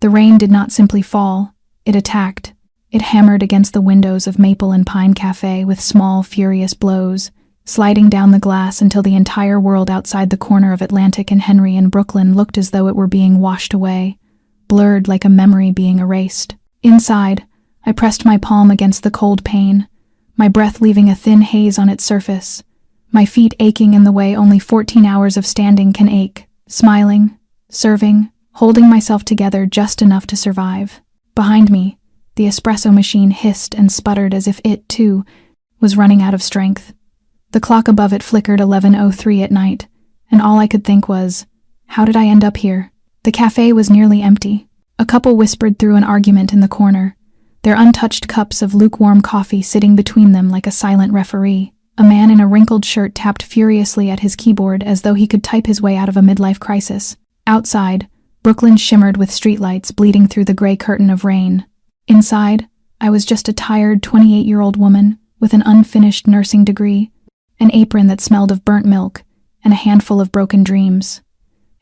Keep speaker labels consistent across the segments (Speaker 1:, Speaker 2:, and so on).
Speaker 1: The rain did not simply fall, it attacked. It hammered against the windows of Maple and Pine Cafe with small, furious blows, sliding down the glass until the entire world outside the corner of Atlantic and Henry in Brooklyn looked as though it were being washed away, blurred like a memory being erased. Inside, I pressed my palm against the cold pane, my breath leaving a thin haze on its surface, my feet aching in the way only 14 hours of standing can ache, smiling, serving, holding myself together just enough to survive. Behind me, the espresso machine hissed and sputtered as if it, too, was running out of strength. The clock above it flickered 11:03 at night, and all I could think was, how did I end up here? The cafe was nearly empty. A couple whispered through an argument in the corner, their untouched cups of lukewarm coffee sitting between them like a silent referee. A man in a wrinkled shirt tapped furiously at his keyboard as though he could type his way out of a midlife crisis. Outside, Brooklyn shimmered with streetlights bleeding through the gray curtain of rain. Inside, I was just a tired 28-year-old woman with an unfinished nursing degree, an apron that smelled of burnt milk, and a handful of broken dreams.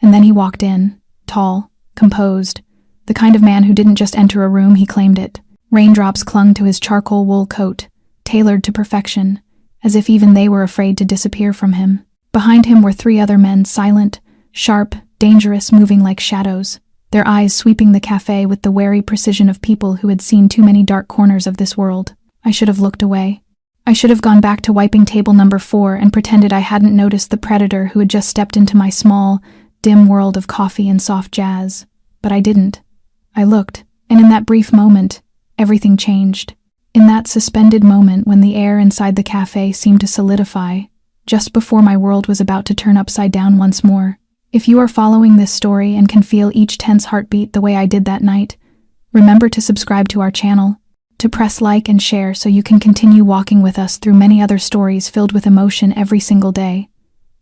Speaker 1: And then he walked in, tall, composed, the kind of man who didn't just enter a room, he claimed it. Raindrops clung to his charcoal wool coat, tailored to perfection, as if even they were afraid to disappear from him. Behind him were 3 other men, silent, sharp, dangerous, moving like shadows, their eyes sweeping the cafe with the wary precision of people who had seen too many dark corners of this world. I should have looked away. I should have gone back to wiping table number 4 and pretended I hadn't noticed the predator who had just stepped into my small, dim world of coffee and soft jazz. But I didn't. I looked, and in that brief moment, everything changed. In that suspended moment when the air inside the cafe seemed to solidify, just before my world was about to turn upside down once more. If you are following this story and can feel each tense heartbeat the way I did that night, remember to subscribe to our channel, to press like and share so you can continue walking with us through many other stories filled with emotion every single day.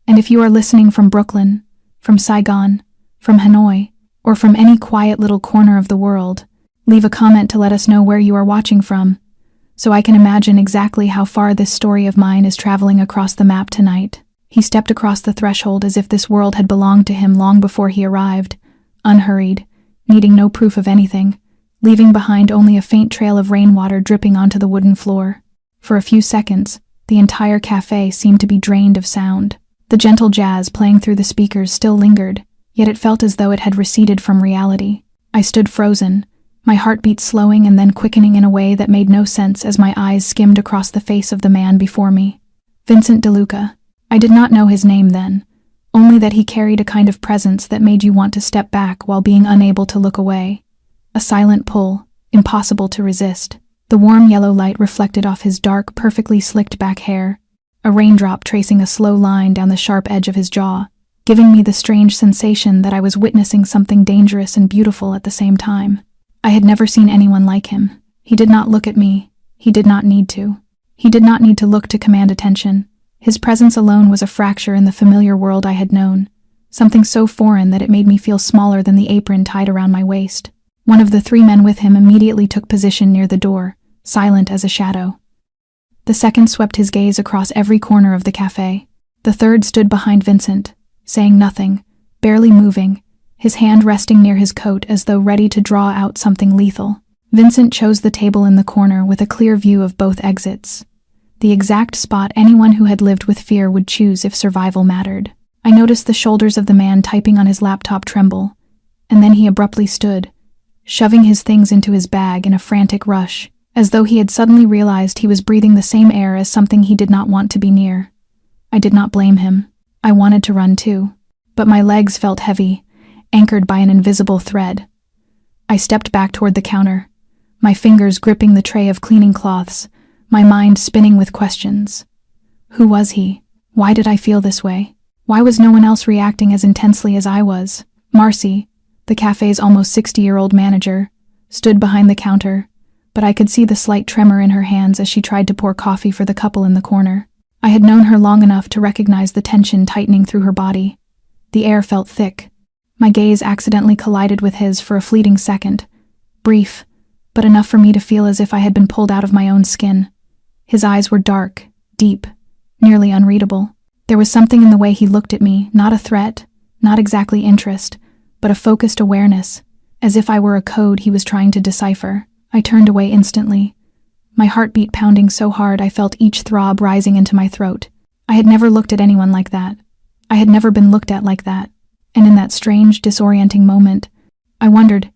Speaker 1: And if you are listening from Brooklyn, from Saigon, from Hanoi, or from any quiet little corner of the world, leave a comment to let us know where you are watching from, so I can imagine exactly how far this story of mine is traveling across the map tonight. He stepped across the threshold as if this world had belonged to him long before he arrived, unhurried, needing no proof of anything, leaving behind only a faint trail of rainwater dripping onto the wooden floor. For a few seconds, the entire cafe seemed to be drained of sound. The gentle jazz playing through the speakers still lingered, yet it felt as though it had receded from reality. I stood frozen, my heartbeat slowing and then quickening in a way that made no sense as my eyes skimmed across the face of the man before me. Vincent DeLuca. I did not know his name then, only that he carried a kind of presence that made you want to step back while being unable to look away. A silent pull, impossible to resist. The warm yellow light reflected off his dark, perfectly slicked back hair, a raindrop tracing a slow line down the sharp edge of his jaw, giving me the strange sensation that I was witnessing something dangerous and beautiful at the same time. I had never seen anyone like him. He did not look at me. He did not need to. He did not need to look to command attention. His presence alone was a fracture in the familiar world I had known, something so foreign that it made me feel smaller than the apron tied around my waist. One of the 3 men with him immediately took position near the door, silent as a shadow. The second swept his gaze across every corner of the cafe. The third stood behind Vincent, saying nothing, barely moving, his hand resting near his coat as though ready to draw out something lethal. Vincent chose the table in the corner with a clear view of both exits, the exact spot anyone who had lived with fear would choose if survival mattered. I noticed the shoulders of the man typing on his laptop tremble, and then he abruptly stood, shoving his things into his bag in a frantic rush, as though he had suddenly realized he was breathing the same air as something he did not want to be near. I did not blame him. I wanted to run too, but my legs felt heavy, anchored by an invisible thread. I stepped back toward the counter, my fingers gripping the tray of cleaning cloths, my mind spinning with questions. Who was he? Why did I feel this way? Why was no one else reacting as intensely as I was? Marcy, the cafe's almost 60-year-old manager, stood behind the counter, but I could see the slight tremor in her hands as she tried to pour coffee for the couple in the corner. I had known her long enough to recognize the tension tightening through her body. The air felt thick. My gaze accidentally collided with his for a fleeting second, brief, but enough for me to feel as if I had been pulled out of my own skin. His eyes were dark, deep, nearly unreadable. There was something in the way he looked at me, not a threat, not exactly interest, but a focused awareness, as if I were a code he was trying to decipher. I turned away instantly, my heartbeat pounding so hard I felt each throb rising into my throat. I had never looked at anyone like that. I had never been looked at like that. And in that strange, disorienting moment, I wondered,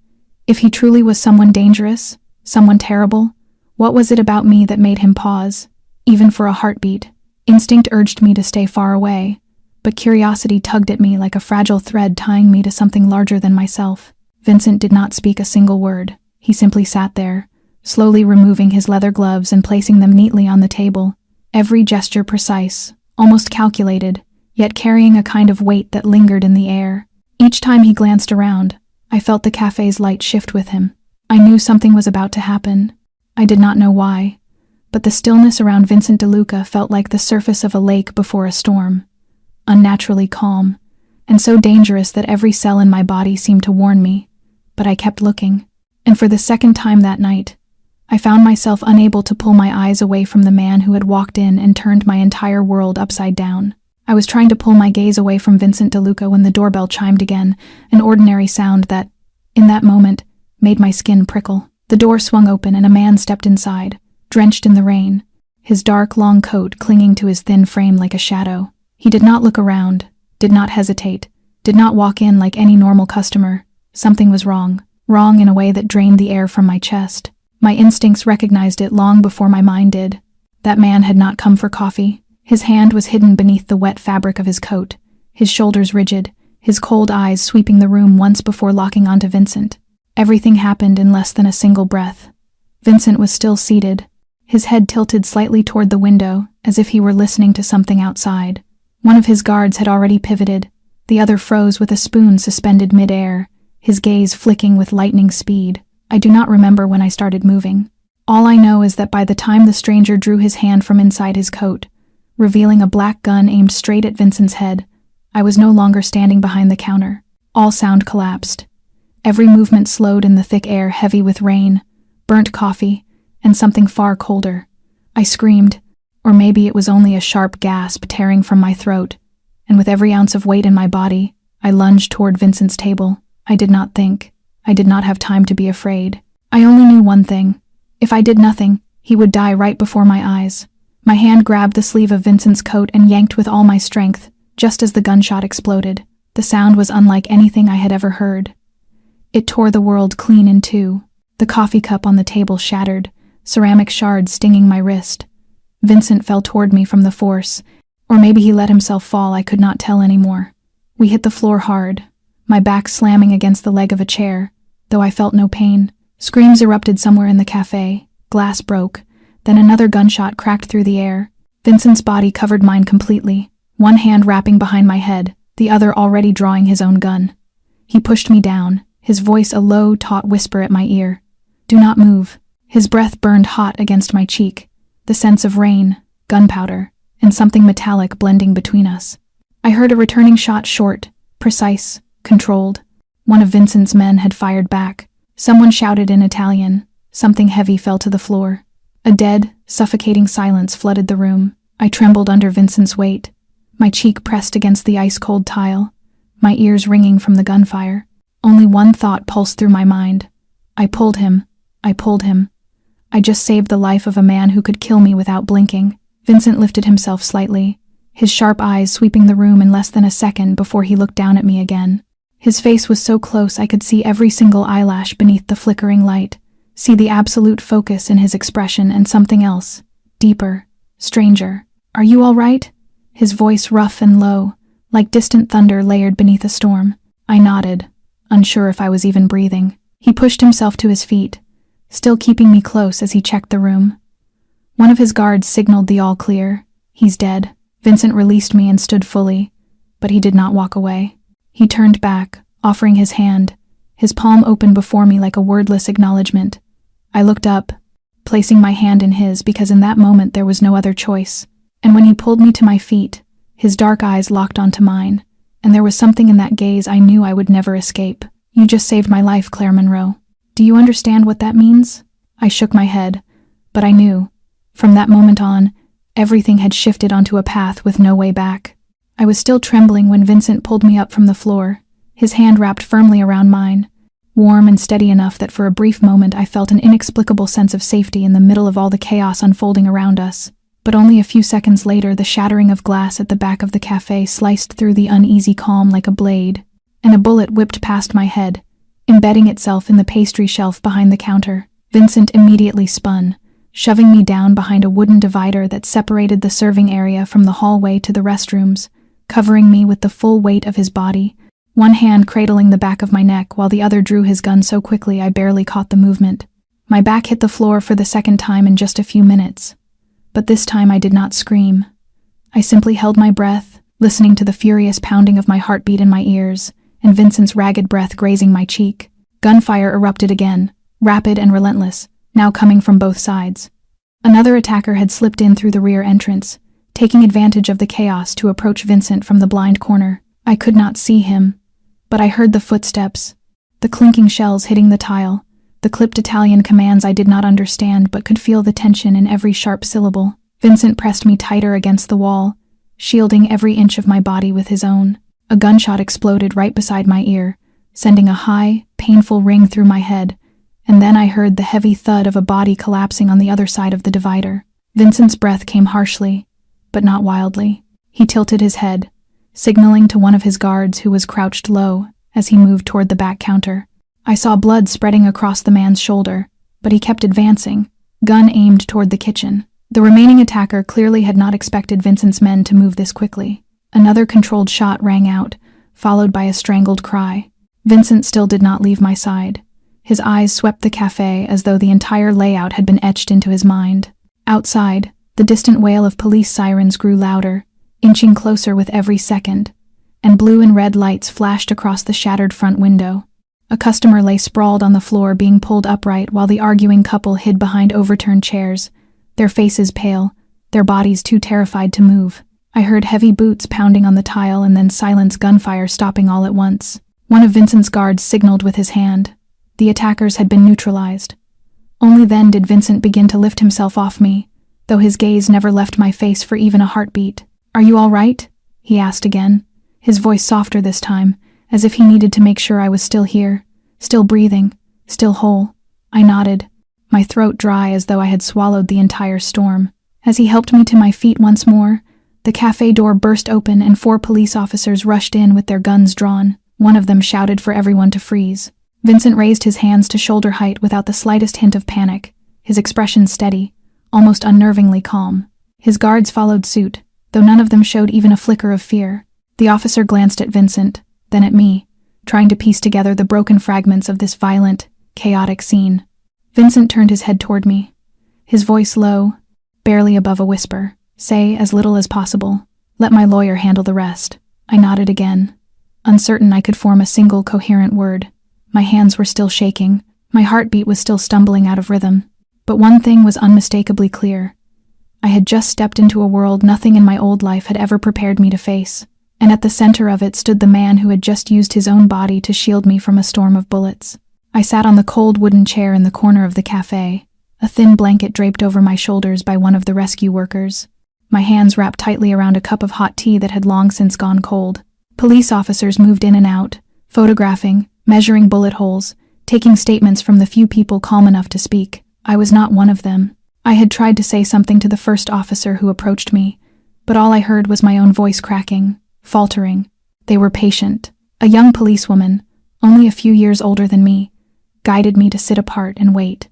Speaker 1: if he truly was someone dangerous, someone terrible, what was it about me that made him pause, even for a heartbeat? Instinct urged me to stay far away, but curiosity tugged at me like a fragile thread tying me to something larger than myself. Vincent did not speak a single word. He simply sat there, slowly removing his leather gloves and placing them neatly on the table, every gesture precise, almost calculated, yet carrying a kind of weight that lingered in the air. Each time he glanced around, I felt the cafe's light shift with him. I knew something was about to happen. I did not know why, but the stillness around Vincent DeLuca felt like the surface of a lake before a storm, unnaturally calm, and so dangerous that every cell in my body seemed to warn me. But I kept looking, and for the second time that night, I found myself unable to pull my eyes away from the man who had walked in and turned my entire world upside down. I was trying to pull my gaze away from Vincent DeLuca when the doorbell chimed again, an ordinary sound that, in that moment, made my skin prickle. The door swung open and a man stepped inside, drenched in the rain, his dark, long coat clinging to his thin frame like a shadow. He did not look around, did not hesitate, did not walk in like any normal customer. Something was wrong in a way that drained the air from my chest. My instincts recognized it long before my mind did. That man had not come for coffee. His hand was hidden beneath the wet fabric of his coat, his shoulders rigid, his cold eyes sweeping the room once before locking onto Vincent. Everything happened in less than a single breath. Vincent was still seated, his head tilted slightly toward the window, as if he were listening to something outside. One of his guards had already pivoted, the other froze with a spoon suspended mid-air, his gaze flicking with lightning speed. I do not remember when I started moving. All I know is that by the time the stranger drew his hand from inside his coat, revealing a black gun aimed straight at Vincent's head, I was no longer standing behind the counter. All sound collapsed. Every movement slowed in the thick air heavy with rain, burnt coffee, and something far colder. I screamed, or maybe it was only a sharp gasp tearing from my throat, and with every ounce of weight in my body, I lunged toward Vincent's table. I did not think. I did not have time to be afraid. I only knew one thing. If I did nothing, he would die right before my eyes. My hand grabbed the sleeve of Vincent's coat and yanked with all my strength, just as the gunshot exploded. The sound was unlike anything I had ever heard. It tore the world clean in two. The coffee cup on the table shattered, ceramic shards stinging my wrist. Vincent fell toward me from the force, or maybe he let himself fall, I could not tell anymore. We hit the floor hard, my back slamming against the leg of a chair, though I felt no pain. Screams erupted somewhere in the cafe, glass broke, then another gunshot cracked through the air. Vincent's body covered mine completely, one hand wrapping behind my head, the other already drawing his own gun. He pushed me down, his voice a low, taut whisper at my ear. "Do not move." His breath burned hot against my cheek, the scents of rain, gunpowder, and something metallic blending between us. I heard a returning shot, short, precise, controlled. One of Vincent's men had fired back. Someone shouted in Italian. Something heavy fell to the floor. A dead, suffocating silence flooded the room. I trembled under Vincent's weight, my cheek pressed against the ice-cold tile, my ears ringing from the gunfire. Only one thought pulsed through my mind. I pulled him. I pulled him. I just saved the life of a man who could kill me without blinking. Vincent lifted himself slightly, his sharp eyes sweeping the room in less than a second before he looked down at me again. His face was so close I could see every single eyelash beneath the flickering light, see the absolute focus in his expression and something else, deeper, stranger. "Are you all right?" His voice rough and low, like distant thunder layered beneath a storm. I nodded, unsure if I was even breathing. He pushed himself to his feet, still keeping me close as he checked the room. One of his guards signaled the all clear. "He's dead." Vincent released me and stood fully, but he did not walk away. He turned back, offering his hand, his palm open before me like a wordless acknowledgement. I looked up, placing my hand in his because in that moment there was no other choice. And when he pulled me to my feet, his dark eyes locked onto mine, and there was something in that gaze I knew I would never escape. "You just saved my life, Claire Monroe. Do you understand what that means?" I shook my head, but I knew. From that moment on, everything had shifted onto a path with no way back. I was still trembling when Vincent pulled me up from the floor, his hand wrapped firmly around mine. warm and steady enough that for a brief moment I felt an inexplicable sense of safety in the middle of all the chaos unfolding around us. But only a few seconds later, the shattering of glass at the back of the cafe sliced through the uneasy calm like a blade, and a bullet whipped past my head, embedding itself in the pastry shelf behind the counter. Vincent immediately spun, shoving me down behind a wooden divider that separated the serving area from the hallway to the restrooms, covering me with the full weight of his body, one hand cradling the back of my neck while the other drew his gun so quickly I barely caught the movement. My back hit the floor for the second time in just a few minutes. But this time I did not scream. I simply held my breath, listening to the furious pounding of my heartbeat in my ears, and Vincent's ragged breath grazing my cheek. Gunfire erupted again, rapid and relentless, now coming from both sides. Another attacker had slipped in through the rear entrance, taking advantage of the chaos to approach Vincent from the blind corner. I could not see him, but I heard the footsteps, the clinking shells hitting the tile, the clipped Italian commands I did not understand but could feel the tension in every sharp syllable. Vincent pressed me tighter against the wall, shielding every inch of my body with his own. A gunshot exploded right beside my ear, sending a high, painful ring through my head, and then I heard the heavy thud of a body collapsing on the other side of the divider. Vincent's breath came harshly, but not wildly. He tilted his head, signaling to one of his guards who was crouched low as he moved toward the back counter. I saw blood spreading across the man's shoulder, but he kept advancing, gun aimed toward the kitchen. The remaining attacker clearly had not expected Vincent's men to move this quickly. Another controlled shot rang out, followed by a strangled cry. Vincent still did not leave my side. His eyes swept the cafe as though the entire layout had been etched into his mind. Outside, the distant wail of police sirens grew louder, inching closer with every second, and blue and red lights flashed across the shattered front window. A customer lay sprawled on the floor being pulled upright while the arguing couple hid behind overturned chairs, their faces pale, their bodies too terrified to move. I heard heavy boots pounding on the tile and then silent gunfire stopping all at once. One of Vincent's guards signaled with his hand. The attackers had been neutralized. Only then did Vincent begin to lift himself off me, though his gaze never left my face for even a heartbeat. "Are you all right?" he asked again, his voice softer this time, as if he needed to make sure I was still here, still breathing, still whole. I nodded, my throat dry as though I had swallowed the entire storm. As he helped me to my feet once more, the cafe door burst open and 4 police officers rushed in with their guns drawn. One of them shouted for everyone to freeze. Vincent raised his hands to shoulder height without the slightest hint of panic, his expression steady, almost unnervingly calm. His guards followed suit, though none of them showed even a flicker of fear. The officer glanced at Vincent, then at me, trying to piece together the broken fragments of this violent, chaotic scene. Vincent turned his head toward me, his voice low, barely above a whisper. "Say as little as possible. Let my lawyer handle the rest." I nodded again, uncertain I could form a single coherent word. My hands were still shaking, my heartbeat was still stumbling out of rhythm. But one thing was unmistakably clear. I had just stepped into a world nothing in my old life had ever prepared me to face, and at the center of it stood the man who had just used his own body to shield me from a storm of bullets. I sat on the cold wooden chair in the corner of the cafe, a thin blanket draped over my shoulders by one of the rescue workers, my hands wrapped tightly around a cup of hot tea that had long since gone cold. Police officers moved in and out, photographing, measuring bullet holes, taking statements from the few people calm enough to speak. I was not one of them. I had tried to say something to the first officer who approached me, but all I heard was my own voice cracking, faltering. They were patient. A young policewoman, only a few years older than me, guided me to sit apart and wait.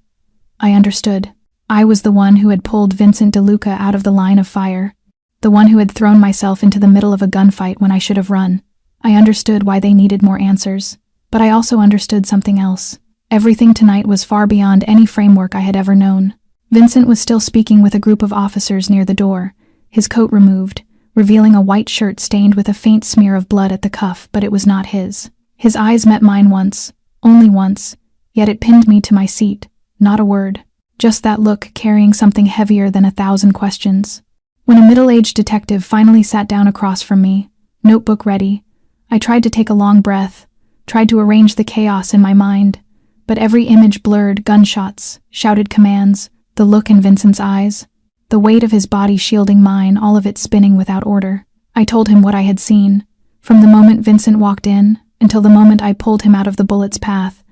Speaker 1: I understood. I was the one who had pulled Vincent DeLuca out of the line of fire, the one who had thrown myself into the middle of a gunfight when I should have run. I understood why they needed more answers, but I also understood something else. Everything tonight was far beyond any framework I had ever known. Vincent was still speaking with a group of officers near the door, his coat removed, revealing a white shirt stained with a faint smear of blood at the cuff, but it was not his. His eyes met mine once, only once, yet it pinned me to my seat, not a word. Just that look carrying something heavier than 1,000 questions. When a middle-aged detective finally sat down across from me, notebook ready, I tried to take a long breath, tried to arrange the chaos in my mind, but every image blurred: gunshots, shouted commands, the look in Vincent's eyes, the weight of his body shielding mine, all of it spinning without order. I told him what I had seen, from the moment Vincent walked in until the moment I pulled him out of the bullet's path,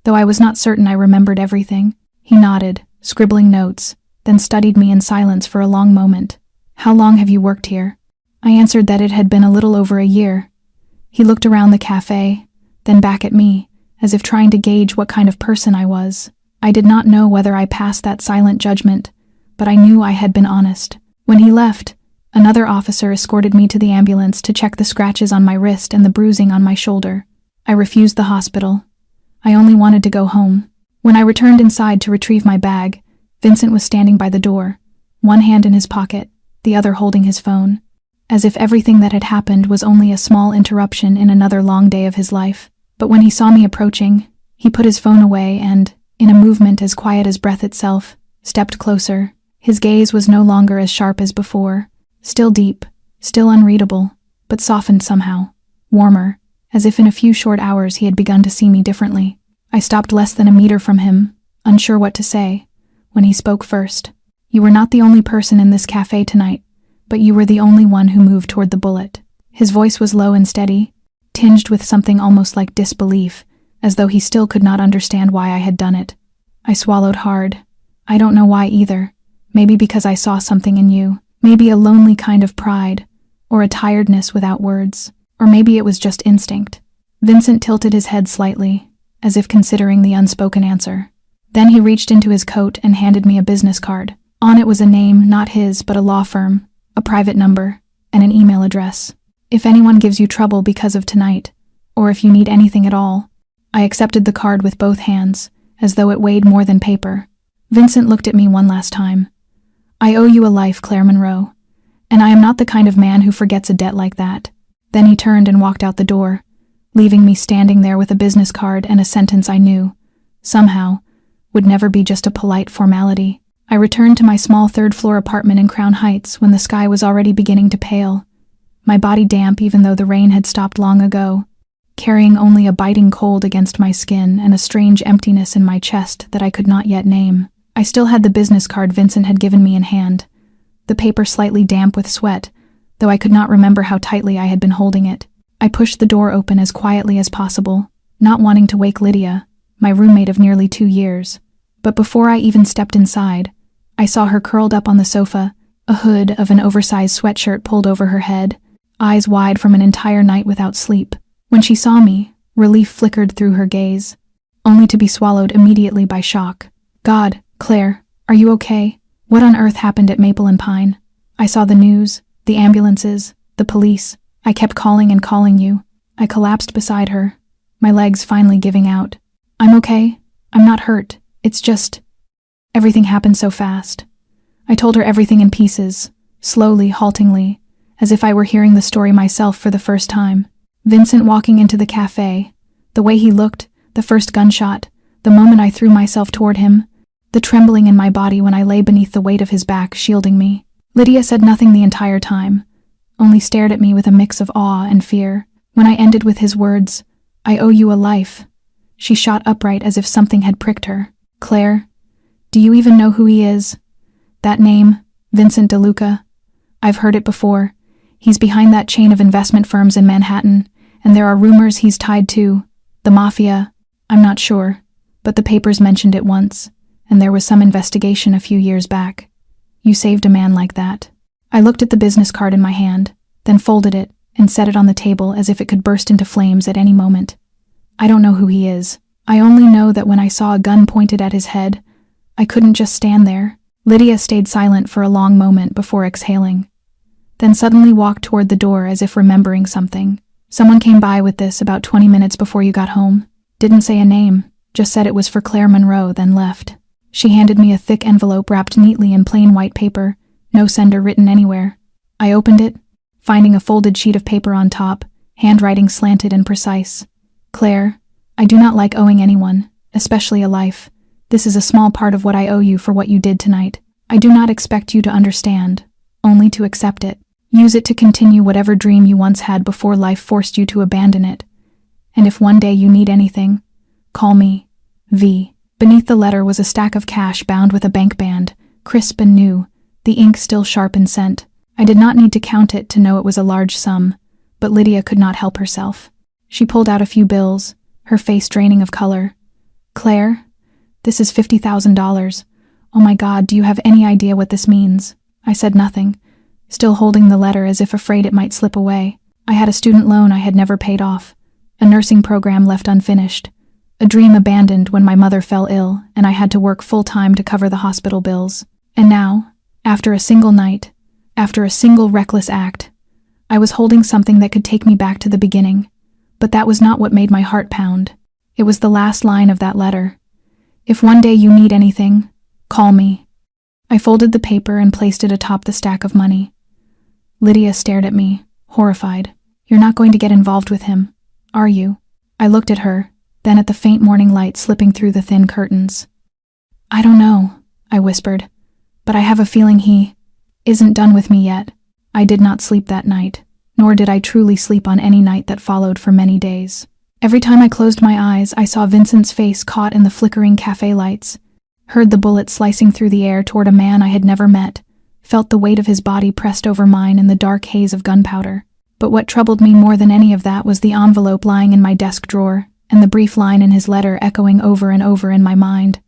Speaker 1: though I was not certain I remembered everything. He nodded, scribbling notes, then studied me in silence for a long moment. "How long have you worked here?" I answered that it had been a little over a year. He looked around the cafe, then back at me, as if trying to gauge what kind of person I was. I did not know whether I passed that silent judgment, but I knew I had been honest. When he left, another officer escorted me to the ambulance to check the scratches on my wrist and the bruising on my shoulder. I refused the hospital. I only wanted to go home. When I returned inside to retrieve my bag, Vincent was standing by the door, one hand in his pocket, the other holding his phone, as if everything that had happened was only a small interruption in another long day of his life. But when he saw me approaching, he put his phone away and, in a movement as quiet as breath itself, stepped closer. His gaze was no longer as sharp as before, still deep, still unreadable, but softened somehow, warmer, as if in a few short hours he had begun to see me differently. I stopped less than a meter from him, unsure what to say, when he spoke first. "You were not the only person in this cafe tonight, but you were the only one who moved toward the bullet." His voice was low and steady, tinged with something almost like disbelief, as though he still could not understand why I had done it. I swallowed hard. I don't know why either. Maybe because I saw something in you. Maybe a lonely kind of pride, or a tiredness without words. Or maybe it was just instinct. Vincent tilted his head slightly, as if considering the unspoken answer. Then he reached into his coat and handed me a business card. On it was a name, not his, but a law firm, a private number, and an email address. "If anyone gives you trouble because of tonight, or if you need anything at all." I accepted the card with both hands, as though it weighed more than paper. Vincent looked at me one last time. "I owe you a life, Claire Monroe, and I am not the kind of man who forgets a debt like that." Then he turned and walked out the door, leaving me standing there with a business card and a sentence I knew, somehow, would never be just a polite formality. I returned to my small third-floor apartment in Crown Heights when the sky was already beginning to pale, my body damp even though the rain had stopped long ago, carrying only a biting cold against my skin and a strange emptiness in my chest that I could not yet name. I still had the business card Vincent had given me in hand, the paper slightly damp with sweat, though I could not remember how tightly I had been holding it. I pushed the door open as quietly as possible, not wanting to wake Lydia, my roommate of nearly 2 years. But before I even stepped inside, I saw her curled up on the sofa, a hood of an oversized sweatshirt pulled over her head, eyes wide from an entire night without sleep. When she saw me, relief flickered through her gaze, only to be swallowed immediately by shock. "God, Claire, are you okay? What on earth happened at Maple and Pine?" "I saw the news, the ambulances, the police. I kept calling and calling you." I collapsed beside her, my legs finally giving out. "I'm okay. I'm not hurt. It's just... everything happened so fast." I told her everything in pieces, slowly, haltingly, as if I were hearing the story myself for the first time. Vincent walking into the cafe, the way he looked, the first gunshot, the moment I threw myself toward him, the trembling in my body when I lay beneath the weight of his back shielding me. Lydia said nothing the entire time, only stared at me with a mix of awe and fear. When I ended with his words, "I owe you a life," she shot upright as if something had pricked her. "Claire, do you even know who he is? That name, Vincent DeLuca? I've heard it before. He's behind that chain of investment firms in Manhattan, and there are rumors he's tied to the Mafia. I'm not sure, but the papers mentioned it once, and there was some investigation a few years back. You saved a man like that." I looked at the business card in my hand, then folded it and set it on the table as if it could burst into flames at any moment. "I don't know who he is. I only know that when I saw a gun pointed at his head, I couldn't just stand there." Lydia stayed silent for a long moment before exhaling, then suddenly walked toward the door as if remembering something. "Someone came by with this about 20 minutes before you got home. Didn't say a name, just said it was for Claire Monroe, then left." She handed me a thick envelope wrapped neatly in plain white paper, no sender written anywhere. I opened it, finding a folded sheet of paper on top, handwriting slanted and precise. "Claire, I do not like owing anyone, especially a life. This is a small part of what I owe you for what you did tonight. I do not expect you to understand, only to accept it. Use it to continue whatever dream you once had before life forced you to abandon it. And if one day you need anything, call me, V." Beneath the letter was a stack of cash bound with a bank band, crisp and new, the ink still sharp and scent. I did not need to count it to know it was a large sum, but Lydia could not help herself. She pulled out a few bills, her face draining of color. Claire, this is $50,000. Oh my God, do you have any idea what this means? I said nothing, still holding the letter as if afraid it might slip away. I had a student loan I had never paid off, a nursing program left unfinished, a dream abandoned when my mother fell ill and I had to work full-time to cover the hospital bills. And now, after a single night, after a single reckless act, I was holding something that could take me back to the beginning. But that was not what made my heart pound. It was the last line of that letter. If one day you need anything, call me. I folded the paper and placed it atop the stack of money. Lydia stared at me, horrified. You're not going to get involved with him, are you? I looked at her, then at the faint morning light slipping through the thin curtains. I don't know, I whispered, but I have a feeling he isn't done with me yet. I did not sleep that night, nor did I truly sleep on any night that followed for many days. Every time I closed my eyes, I saw Vincent's face caught in the flickering cafe lights, heard the bullet slicing through the air toward a man I had never met, felt the weight of his body pressed over mine in the dark haze of gunpowder. But what troubled me more than any of that was the envelope lying in my desk drawer, and the brief line in his letter echoing over and over in my mind.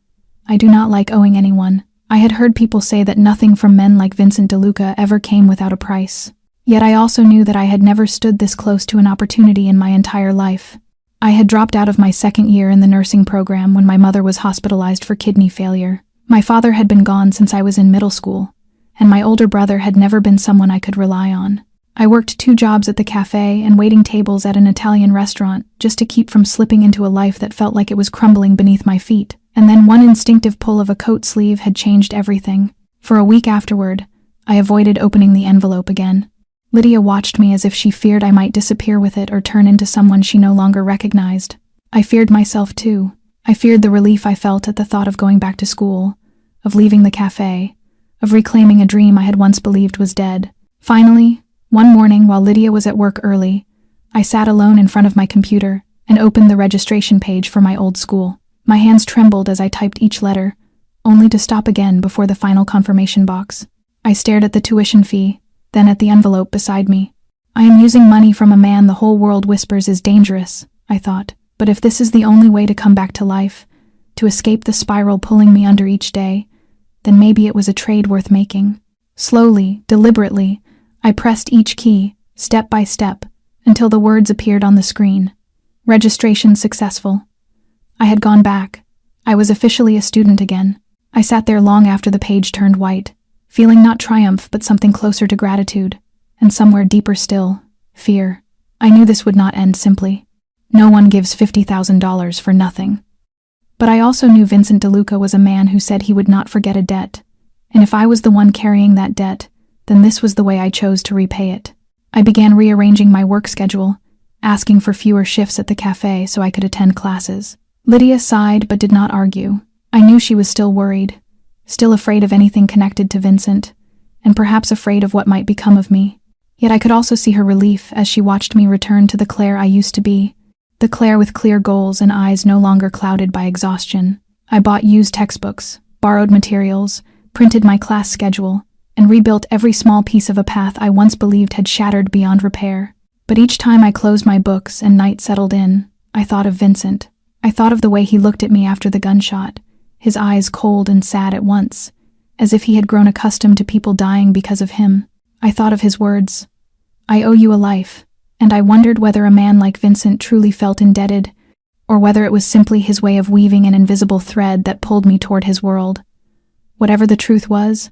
Speaker 1: I do not like owing anyone. I had heard people say that nothing from men like Vincent DeLuca ever came without a price. Yet I also knew that I had never stood this close to an opportunity in my entire life. I had dropped out of my second year in the nursing program when my mother was hospitalized for kidney failure. My father had been gone since I was in middle school, and my older brother had never been someone I could rely on. I worked 2 jobs at the cafe and waiting tables at an Italian restaurant just to keep from slipping into a life that felt like it was crumbling beneath my feet. And then one instinctive pull of a coat sleeve had changed everything. For a week afterward, I avoided opening the envelope again. Lydia watched me as if she feared I might disappear with it or turn into someone she no longer recognized. I feared myself too. I feared the relief I felt at the thought of going back to school, of leaving the cafe, of reclaiming a dream I had once believed was dead. Finally, one morning while Lydia was at work early, I sat alone in front of my computer and opened the registration page for my old school. My hands trembled as I typed each letter, only to stop again before the final confirmation box. I stared at the tuition fee, then at the envelope beside me. I am using money from a man the whole world whispers is dangerous, I thought. But if this is the only way to come back to life, to escape the spiral pulling me under each day, then maybe it was a trade worth making. Slowly, deliberately, I pressed each key, step by step, until the words appeared on the screen. Registration successful. I had gone back. I was officially a student again. I sat there long after the page turned white, feeling not triumph but something closer to gratitude, and somewhere deeper still, fear. I knew this would not end simply. No one gives $50,000 for nothing. But I also knew Vincent DeLuca was a man who said he would not forget a debt, and if I was the one carrying that debt, then this was the way I chose to repay it. I began rearranging my work schedule, asking for fewer shifts at the cafe so I could attend classes. Lydia sighed but did not argue. I knew she was still worried, still afraid of anything connected to Vincent, and perhaps afraid of what might become of me. Yet I could also see her relief as she watched me return to the Claire I used to be, the Claire with clear goals and eyes no longer clouded by exhaustion. I bought used textbooks, borrowed materials, printed my class schedule, and rebuilt every small piece of a path I once believed had shattered beyond repair. But each time I closed my books and night settled in, I thought of Vincent. I thought of the way he looked at me after the gunshot, his eyes cold and sad at once, as if he had grown accustomed to people dying because of him. I thought of his words, "I owe you a life," and I wondered whether a man like Vincent truly felt indebted, or whether it was simply his way of weaving an invisible thread that pulled me toward his world. Whatever the truth was,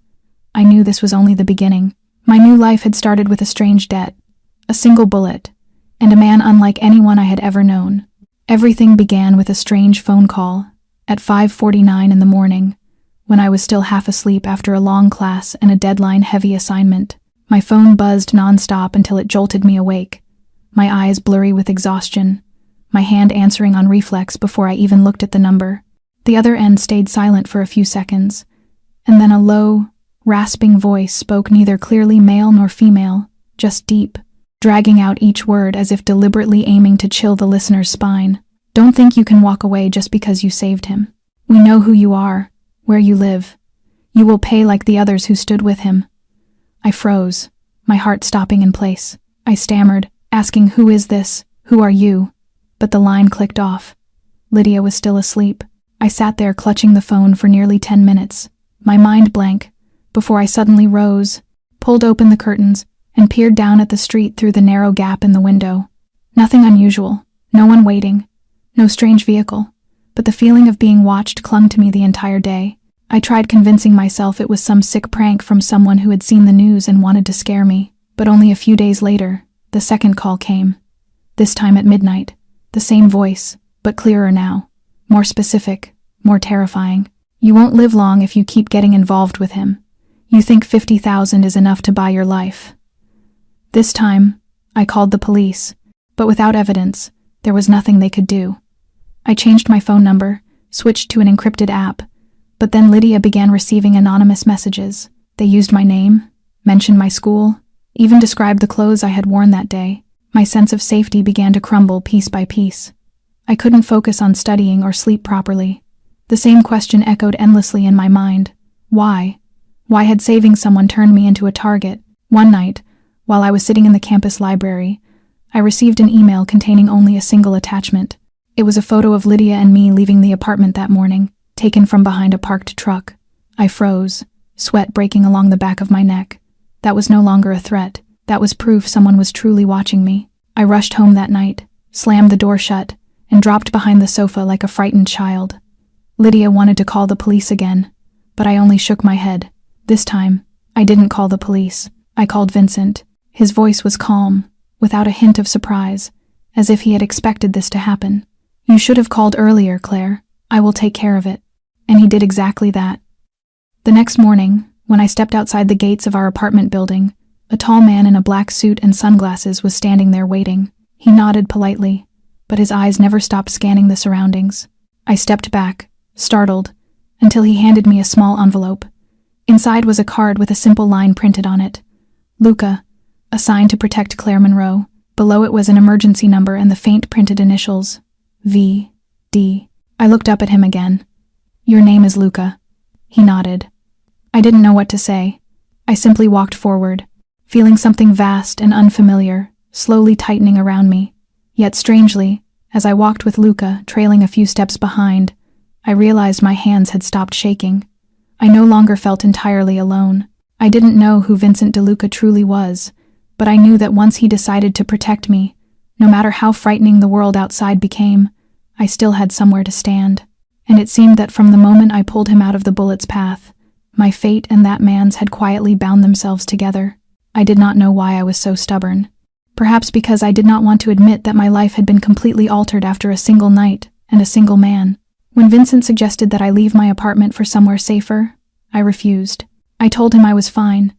Speaker 1: I knew this was only the beginning. My new life had started with a strange debt, a single bullet, and a man unlike anyone I had ever known. Everything began with a strange phone call at 5:49 in the morning, when I was still half asleep after a long class and a deadline-heavy assignment. My phone buzzed nonstop until it jolted me awake, my eyes blurry with exhaustion, my hand answering on reflex before I even looked at the number. The other end stayed silent for a few seconds, and then a low, rasping voice spoke, neither clearly male nor female, just deep, dragging out each word as if deliberately aiming to chill the listener's spine. "Don't think you can walk away just because you saved him. We know who you are, where you live. You will pay like the others who stood with him." I froze, my heart stopping in place. I stammered, asking, "Who is this? Who are you?" But the line clicked off. Lydia was still asleep. I sat there clutching the phone for nearly 10 minutes, my mind blank, before I suddenly rose, pulled open the curtains, and peered down at the street through the narrow gap in the window. Nothing unusual, no one waiting, no strange vehicle, but the feeling of being watched clung to me the entire day. I tried convincing myself it was some sick prank from someone who had seen the news and wanted to scare me, but only a few days later, the second call came. This time at midnight, the same voice, but clearer now, more specific, more terrifying. You won't live long if you keep getting involved with him. You think 50,000 is enough to buy your life. This time, I called the police, but without evidence, there was nothing they could do. I changed my phone number, switched to an encrypted app, but then Lydia began receiving anonymous messages. They used my name, mentioned my school, even described the clothes I had worn that day. My sense of safety began to crumble piece by piece. I couldn't focus on studying or sleep properly. The same question echoed endlessly in my mind. Why? Why had saving someone turned me into a target? One night, while I was sitting in the campus library, I received an email containing only a single attachment. It was a photo of Lydia and me leaving the apartment that morning, taken from behind a parked truck. I froze, sweat breaking along the back of my neck. That was no longer a threat. That was proof someone was truly watching me. I rushed home that night, slammed the door shut, and dropped behind the sofa like a frightened child. Lydia wanted to call the police again, but I only shook my head. This time, I didn't call the police. I called Vincent. His voice was calm, without a hint of surprise, as if he had expected this to happen. "You should have called earlier, Claire. I will take care of it." And he did exactly that. The next morning, when I stepped outside the gates of our apartment building, a tall man in a black suit and sunglasses was standing there waiting. He nodded politely, but his eyes never stopped scanning the surroundings. I stepped back, startled, until he handed me a small envelope. Inside was a card with a simple line printed on it. Luca, assigned to protect Claire Monroe. Below it was an emergency number and the faint printed initials, V.D. I looked up at him again. "Your name is Luca." He nodded. I didn't know what to say. I simply walked forward, feeling something vast and unfamiliar, slowly tightening around me. Yet strangely, as I walked with Luca, trailing a few steps behind, I realized my hands had stopped shaking. I no longer felt entirely alone. I didn't know who Vincent DeLuca truly was, but I knew that once he decided to protect me, no matter how frightening the world outside became, I still had somewhere to stand. And it seemed that from the moment I pulled him out of the bullet's path, my fate and that man's had quietly bound themselves together. I did not know why I was so stubborn. Perhaps because I did not want to admit that my life had been completely altered after a single night and a single man. When Vincent suggested that I leave my apartment for somewhere safer, I refused. I told him I was fine,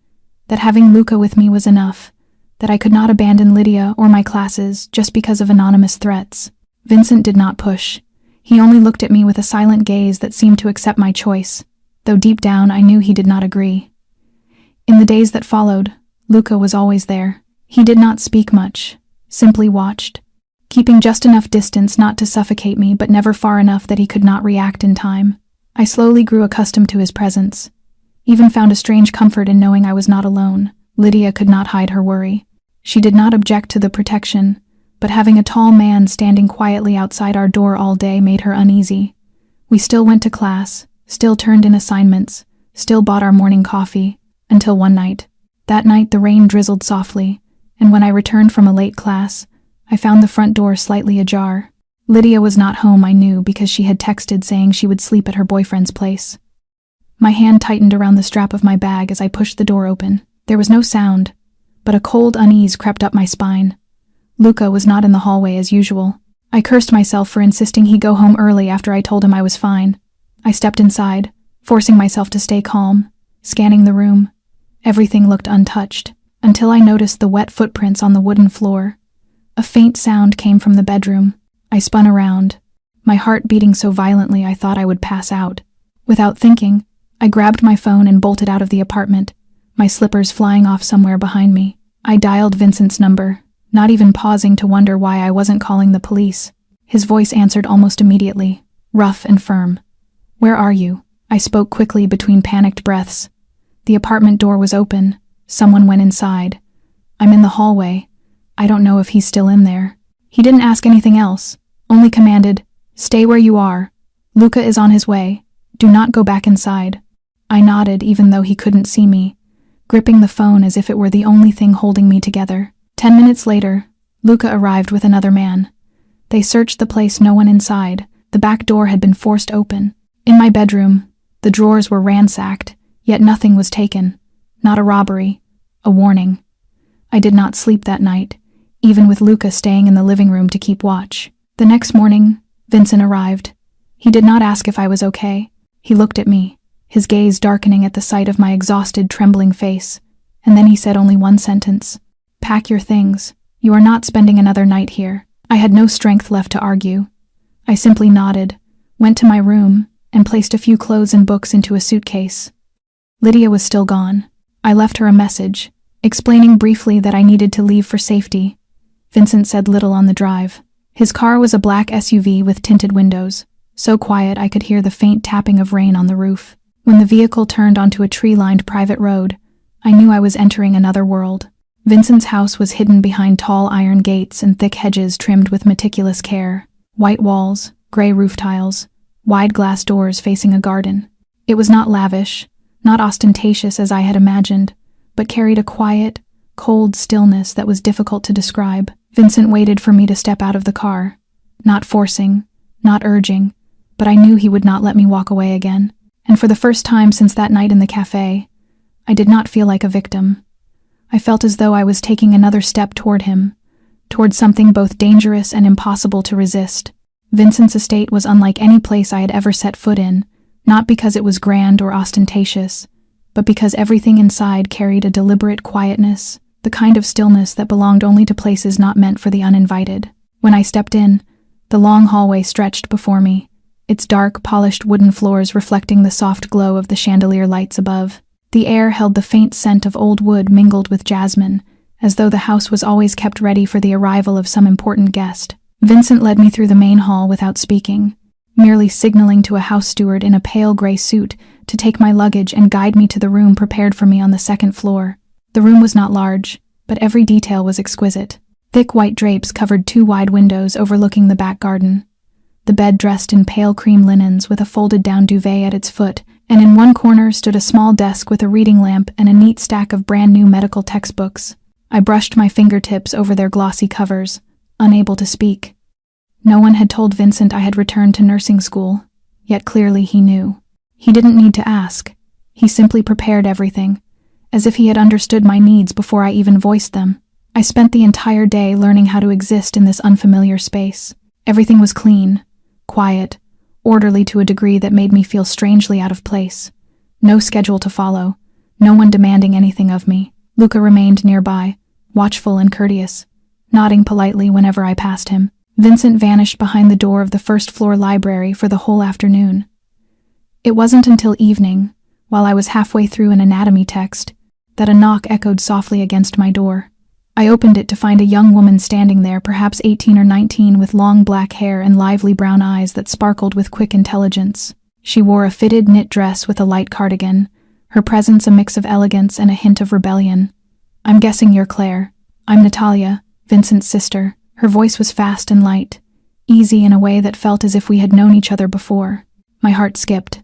Speaker 1: that having Luca with me was enough, that I could not abandon Lydia or my classes just because of anonymous threats. Vincent did not push. He only looked at me with a silent gaze that seemed to accept my choice, though deep down I knew he did not agree. In the days that followed, Luca was always there. He did not speak much, simply watched, keeping just enough distance not to suffocate me but never far enough that he could not react in time. I slowly grew accustomed to his presence, even found a strange comfort in knowing I was not alone. Lydia could not hide her worry. She did not object to the protection, but having a tall man standing quietly outside our door all day made her uneasy. We still went to class, still turned in assignments, still bought our morning coffee, until one night. That night the rain drizzled softly, and when I returned from a late class, I found the front door slightly ajar. Lydia was not home, I knew, because she had texted saying she would sleep at her boyfriend's place. My hand tightened around the strap of my bag as I pushed the door open. There was no sound, but a cold unease crept up my spine. Luca was not in the hallway as usual. I cursed myself for insisting he go home early after I told him I was fine. I stepped inside, forcing myself to stay calm, scanning the room. Everything looked untouched, until I noticed the wet footprints on the wooden floor. A faint sound came from the bedroom. I spun around, my heart beating so violently I thought I would pass out. Without thinking, I grabbed my phone and bolted out of the apartment, my slippers flying off somewhere behind me. I dialed Vincent's number, not even pausing to wonder why I wasn't calling the police. His voice answered almost immediately, rough and firm. "Where are you?" I spoke quickly between panicked breaths. The apartment door was open. Someone went inside. "I'm in the hallway. I don't know if he's still in there." He didn't ask anything else, only commanded, "Stay where you are." Luca is on his way. Do not go back inside. I nodded even though he couldn't see me, gripping the phone as if it were the only thing holding me together. 10 minutes later, Luca arrived with another man. They searched the place, no one inside. The back door had been forced open. In my bedroom, the drawers were ransacked, yet nothing was taken. Not a robbery, a warning. I did not sleep that night, even with Luca staying in the living room to keep watch. The next morning, Vincent arrived. He did not ask if I was okay. He looked at me, his gaze darkening at the sight of my exhausted, trembling face, and then he said only one sentence. Pack your things. You are not spending another night here. I had no strength left to argue. I simply nodded, went to my room, and placed a few clothes and books into a suitcase. Lydia was still gone. I left her a message, explaining briefly that I needed to leave for safety. Vincent said little on the drive. His car was a black SUV with tinted windows, so quiet I could hear the faint tapping of rain on the roof. When the vehicle turned onto a tree-lined private road, I knew I was entering another world. Vincent's house was hidden behind tall iron gates and thick hedges trimmed with meticulous care. White walls, gray roof tiles, wide glass doors facing a garden. It was not lavish, not ostentatious as I had imagined, but carried a quiet, cold stillness that was difficult to describe. Vincent waited for me to step out of the car, not forcing, not urging, but I knew he would not let me walk away again. And for the first time since that night in the cafe, I did not feel like a victim. I felt as though I was taking another step toward him, toward something both dangerous and impossible to resist. Vincent's estate was unlike any place I had ever set foot in, not because it was grand or ostentatious, but because everything inside carried a deliberate quietness, the kind of stillness that belonged only to places not meant for the uninvited. When I stepped in, the long hallway stretched before me, its dark, polished wooden floors reflecting the soft glow of the chandelier lights above. The air held the faint scent of old wood mingled with jasmine, as though the house was always kept ready for the arrival of some important guest. Vincent led me through the main hall without speaking, merely signaling to a house steward in a pale gray suit to take my luggage and guide me to the room prepared for me on the second floor. The room was not large, but every detail was exquisite. Thick white drapes covered 2 wide windows overlooking the back garden. The bed dressed in pale cream linens with a folded-down duvet at its foot, and in one corner stood a small desk with a reading lamp and a neat stack of brand-new medical textbooks. I brushed my fingertips over their glossy covers, unable to speak. No one had told Vincent I had returned to nursing school, yet clearly he knew. He didn't need to ask. He simply prepared everything, as if he had understood my needs before I even voiced them. I spent the entire day learning how to exist in this unfamiliar space. Everything was clean, quiet, orderly to a degree that made me feel strangely out of place. No schedule to follow, no one demanding anything of me. Luca remained nearby, watchful and courteous, nodding politely whenever I passed him. Vincent vanished behind the door of the first-floor library for the whole afternoon. It wasn't until evening, while I was halfway through an anatomy text, that a knock echoed softly against my door. I opened it to find a young woman standing there, perhaps 18 or 19, with long black hair and lively brown eyes that sparkled with quick intelligence. She wore a fitted knit dress with a light cardigan, her presence a mix of elegance and a hint of rebellion. "I'm guessing you're Claire. I'm Natalia, Vincent's sister." Her voice was fast and light, easy in a way that felt as if we had known each other before. My heart skipped,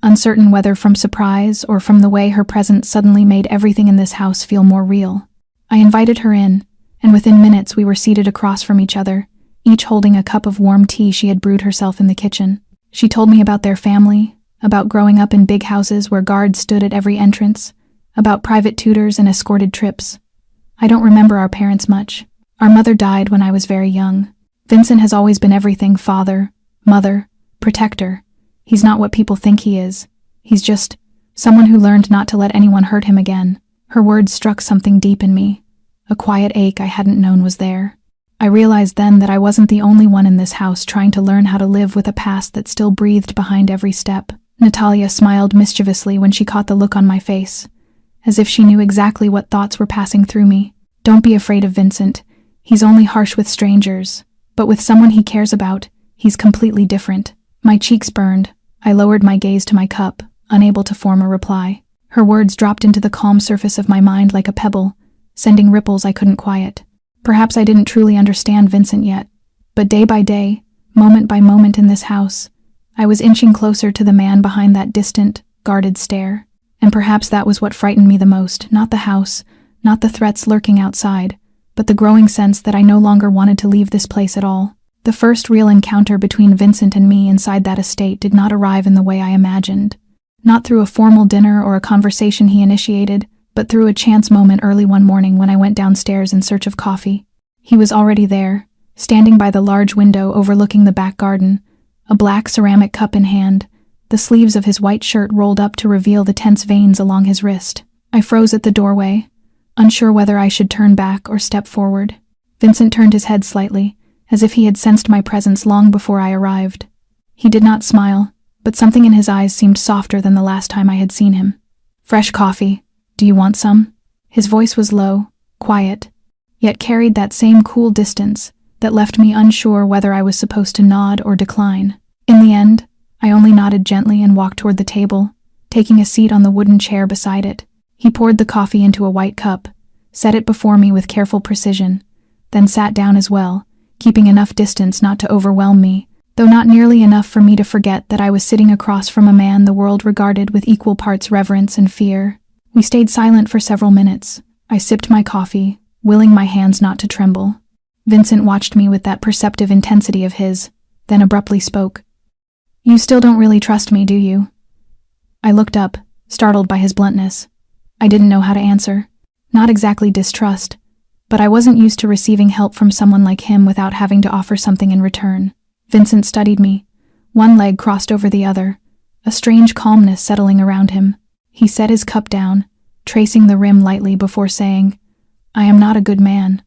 Speaker 1: uncertain whether from surprise or from the way her presence suddenly made everything in this house feel more real. I invited her in, and within minutes we were seated across from each other, each holding a cup of warm tea she had brewed herself in the kitchen. She told me about their family, about growing up in big houses where guards stood at every entrance, about private tutors and escorted trips. I don't remember our parents much. Our mother died when I was very young. Vincent has always been everything: father, mother, protector. He's not what people think he is. He's just someone who learned not to let anyone hurt him again. Her words struck something deep in me, a quiet ache I hadn't known was there. I realized then that I wasn't the only one in this house trying to learn how to live with a past that still breathed behind every step. Natalia smiled mischievously when she caught the look on my face, as if she knew exactly what thoughts were passing through me. "Don't be afraid of Vincent. He's only harsh with strangers, but with someone he cares about, he's completely different." My cheeks burned. I lowered my gaze to my cup, unable to form a reply. Her words dropped into the calm surface of my mind like a pebble, sending ripples I couldn't quiet. Perhaps I didn't truly understand Vincent yet, but day by day, moment by moment in this house, I was inching closer to the man behind that distant, guarded stare. And perhaps that was what frightened me the most, not the house, not the threats lurking outside, but the growing sense that I no longer wanted to leave this place at all. The first real encounter between Vincent and me inside that estate did not arrive in the way I imagined. Not through a formal dinner or a conversation he initiated, but through a chance moment early one morning when I went downstairs in search of coffee. He was already there, standing by the large window overlooking the back garden, a black ceramic cup in hand, the sleeves of his white shirt rolled up to reveal the tense veins along his wrist. I froze at the doorway, unsure whether I should turn back or step forward. Vincent turned his head slightly, as if he had sensed my presence long before I arrived. He did not smile, but something in his eyes seemed softer than the last time I had seen him. "Fresh coffee. Do you want some?" His voice was low, quiet, yet carried that same cool distance that left me unsure whether I was supposed to nod or decline. In the end, I only nodded gently and walked toward the table, taking a seat on the wooden chair beside it. He poured the coffee into a white cup, set it before me with careful precision, then sat down as well, keeping enough distance not to overwhelm me, though not nearly enough for me to forget that I was sitting across from a man the world regarded with equal parts reverence and fear. We stayed silent for several minutes. I sipped my coffee, willing my hands not to tremble. Vincent watched me with that perceptive intensity of his, then abruptly spoke. "You still don't really trust me, do you?" I looked up, startled by his bluntness. I didn't know how to answer. Not exactly distrust, but I wasn't used to receiving help from someone like him without having to offer something in return. Vincent studied me, one leg crossed over the other, a strange calmness settling around him. He set his cup down, tracing the rim lightly before saying, "I am not a good man,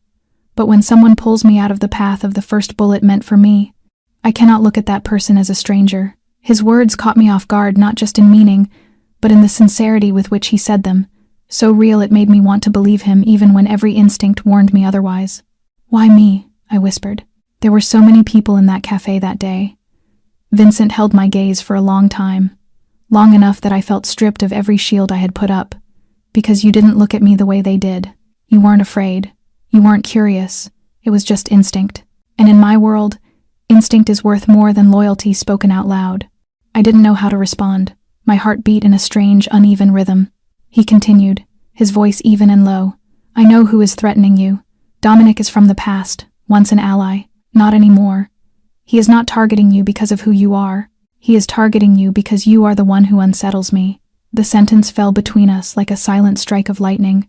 Speaker 1: but when someone pulls me out of the path of the first bullet meant for me, I cannot look at that person as a stranger." His words caught me off guard not just in meaning, but in the sincerity with which he said them, so real it made me want to believe him even when every instinct warned me otherwise. "Why me?" I whispered. There were so many people in that cafe that day. Vincent held my gaze for a long time, long enough that I felt stripped of every shield I had put up. "Because you didn't look at me the way they did. You weren't afraid. You weren't curious. It was just instinct. And in my world, instinct is worth more than loyalty spoken out loud." I didn't know how to respond. My heart beat in a strange, uneven rhythm. He continued, his voice even and low. "I know who is threatening you. Dominic is from the past, once an ally. Not anymore. He is not targeting you because of who you are. He is targeting you because you are the one who unsettles me." The sentence fell between us like a silent strike of lightning.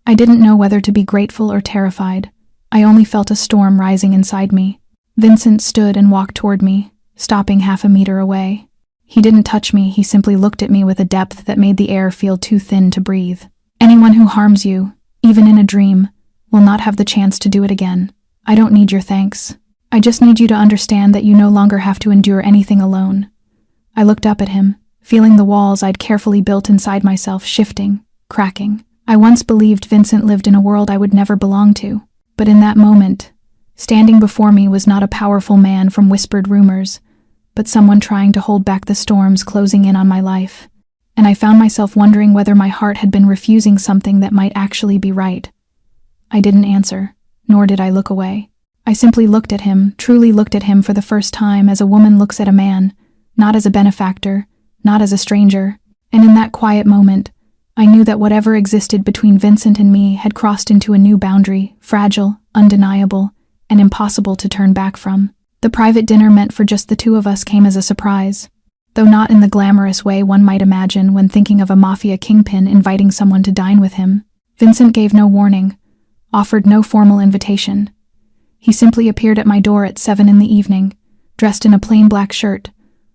Speaker 1: I didn't know whether to be grateful or terrified. I only felt a storm rising inside me. Vincent stood and walked toward me, stopping half a meter away. He didn't touch me, he simply looked at me with a depth that made the air feel too thin to breathe. "Anyone who harms you, even in a dream, will not have the chance to do it again. I don't need your thanks. I just need you to understand that you no longer have to endure anything alone." I looked up at him, feeling the walls I'd carefully built inside myself shifting, cracking. I once believed Vincent lived in a world I would never belong to, but in that moment, standing before me was not a powerful man from whispered rumors, but someone trying to hold back the storms closing in on my life. And I found myself wondering whether my heart had been refusing something that might actually be right. I didn't answer, nor did I look away. I simply looked at him, truly looked at him for the first time as a woman looks at a man, not as a benefactor, not as a stranger. And in that quiet moment, I knew that whatever existed between Vincent and me had crossed into a new boundary, fragile, undeniable, and impossible to turn back from. The private dinner meant for just the two of us came as a surprise, though not in the glamorous way one might imagine when thinking of a Mafia kingpin inviting someone to dine with him. Vincent gave no warning, offered no formal invitation. He simply appeared at my door at 7 in the evening, dressed in a plain black shirt,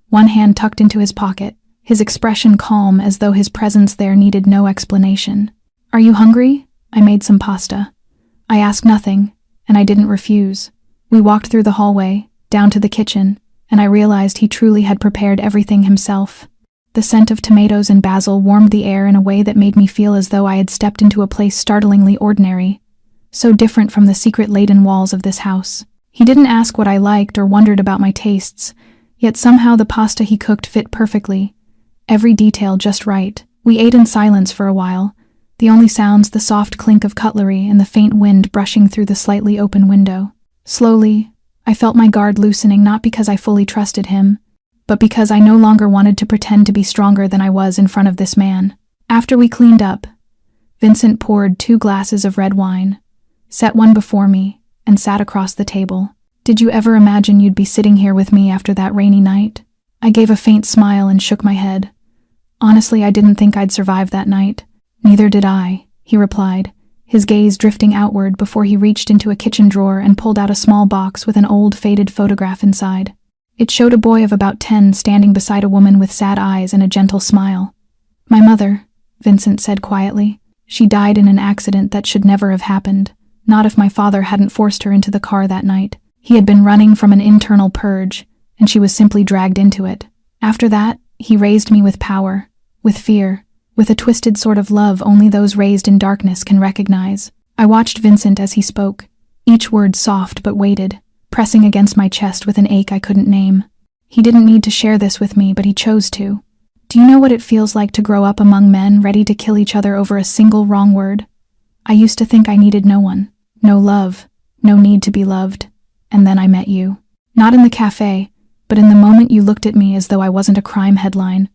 Speaker 1: one hand tucked into his pocket, his expression calm as though his presence there needed no explanation. "Are you hungry?" I made some pasta. I asked nothing, and I didn't refuse. We walked through the hallway, down to the kitchen, and I realized he truly had prepared everything himself. The scent of tomatoes and basil warmed the air in a way that made me feel as though I had stepped into a place startlingly ordinary, so different from the secret-laden walls of this house. He didn't ask what I liked or wondered about my tastes, yet somehow the pasta he cooked fit perfectly, every detail just right. We ate in silence for a while, the only sounds the soft clink of cutlery and the faint wind brushing through the slightly open window. Slowly, I felt my guard loosening not because I fully trusted him, but because I no longer wanted to pretend to be stronger than I was in front of this man. After we cleaned up, Vincent poured 2 glasses of red wine, set one before me, and sat across the table. "Did you ever imagine you'd be sitting here with me after that rainy night?" I gave a faint smile and shook my head. "Honestly, I didn't think I'd survive that night." "Neither did I," he replied, his gaze drifting outward before he reached into a kitchen drawer and pulled out a small box with an old, faded photograph inside. It showed a boy of about 10 standing beside a woman with sad eyes and a gentle smile. "My mother," Vincent said quietly. "She died in an accident that should never have happened, not if my father hadn't forced her into the car that night. He had been running from an internal purge, and she was simply dragged into it. After that, he raised me with power, with fear, with a twisted sort of love only those raised in darkness can recognize." I watched Vincent as he spoke, each word soft but weighted, pressing against my chest with an ache I couldn't name. He didn't need to share this with me, but he chose to. "Do you know what it feels like to grow up among men ready to kill each other over a single wrong word? I used to think I needed no one, no love, no need to be loved. And then I met you. Not in the cafe, but in the moment you looked at me as though I wasn't a crime headline."